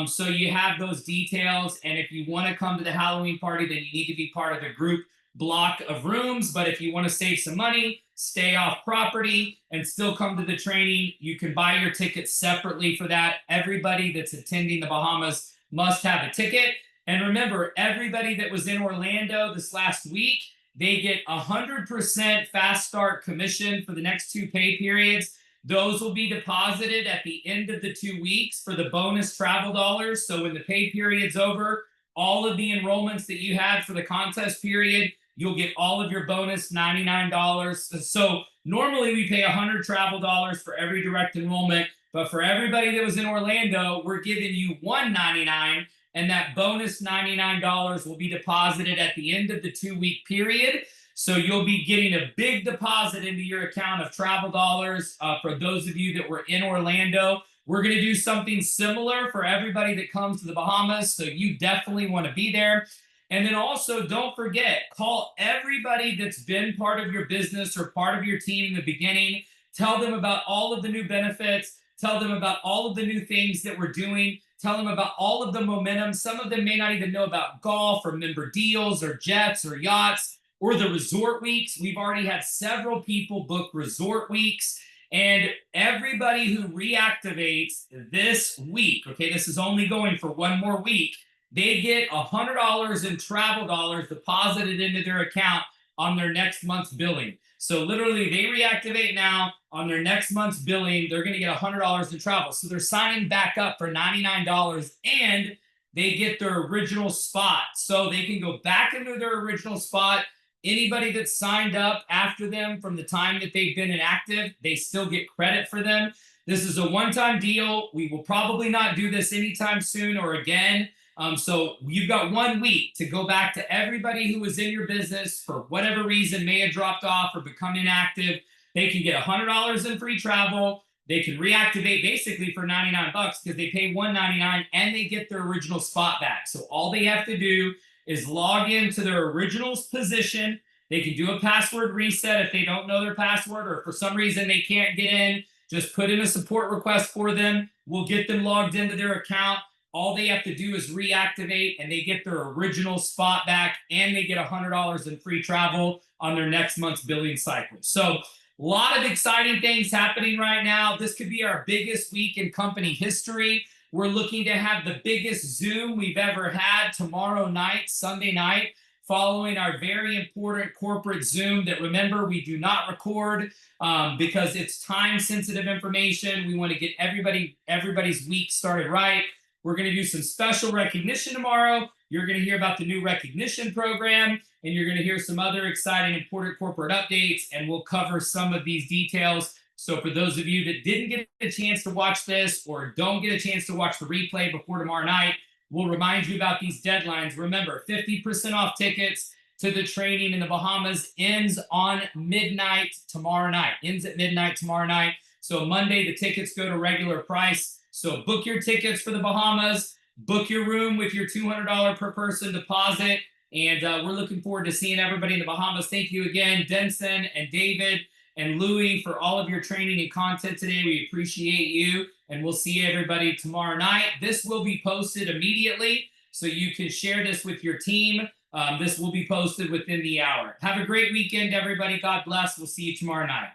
So you have those details. And if you want to come to the Halloween party, then you need to be part of the group block of rooms. But if you want to save some money, stay off property, and still come to the training, you can buy your tickets separately for that. Everybody that's attending the Bahamas must have a ticket. And remember, everybody that was in Orlando this last week, they get 100% fast start commission for the next 2 pay periods. Those will be deposited at the end of the 2 weeks for the bonus travel dollars. So when the pay period's over, all of the enrollments that you had for the contest period, you'll get all of your bonus $99. So normally we pay 100 travel dollars for every direct enrollment, but for everybody that was in Orlando, we're giving you $199, and that bonus $99 will be deposited at the end of the 2-week period. So you'll be getting a big deposit into your account of travel dollars for those of you that were in Orlando. We're going to do something similar for everybody that comes to the Bahamas. So you definitely want to be there. And then also, don't forget, call everybody that's been part of your business or part of your team in the beginning. Tell them about all of the new benefits. Tell them about all of the new things that we're doing. Tell them about all of the momentum. Some of them may not even know about golf or member deals or jets or yachts or the resort weeks. We've already had several people book resort weeks. And everybody who reactivates this week, okay, this is only going for 1 more week, they get $100 in travel dollars deposited into their account on their next month's billing. So literally, they reactivate now. On their next month's billing, they're going to get $100 in travel. So they're signing back up for $99, and they get their original spot. So they can go back into their original spot. Anybody that's signed up after them from the time that they've been inactive, they still get credit for them. This is a one-time deal. We will probably not do this anytime soon or again. So you've got 1 week to go back to everybody who was in your business for whatever reason, may have dropped off or become inactive. They can get $100 in free travel. They can reactivate basically for $99 because they pay $199 and they get their original spot back. So all they have to do is log into their original position. They can do a password reset if they don't know their password, or for some reason they can't get in. Just put in a support request for them. We'll get them logged into their account. All they have to do is reactivate, and they get their original spot back, and they get $100 in free travel on their next month's billing cycle. So a lot of exciting things happening right now. This could be our biggest week in company history. We're looking to have the biggest Zoom we've ever had tomorrow night, Sunday night, following our very important corporate Zoom that, remember, we do not record because it's time-sensitive information. We want to get everybody's week started right. We're going to do some special recognition tomorrow. You're going to hear about the new recognition program, and you're going to hear some other exciting, important corporate updates, and we'll cover some of these details. So for those of you that didn't get a chance to watch this or don't get a chance to watch the replay before tomorrow night, we'll remind you about these deadlines. Remember, 50% off tickets to the training in the Bahamas ends on midnight tomorrow night. Ends at midnight tomorrow night. So Monday, the tickets go to regular price. So book your tickets for the Bahamas, book your room with your $200 per person deposit, and we're looking forward to seeing everybody in the Bahamas. Thank you again, Denson and David and Louie, for all of your training and content today. We appreciate you, and we'll see everybody tomorrow night. This will be posted immediately, so you can share this with your team. This will be posted within the hour. Have a great weekend, everybody. God bless. We'll see you tomorrow night.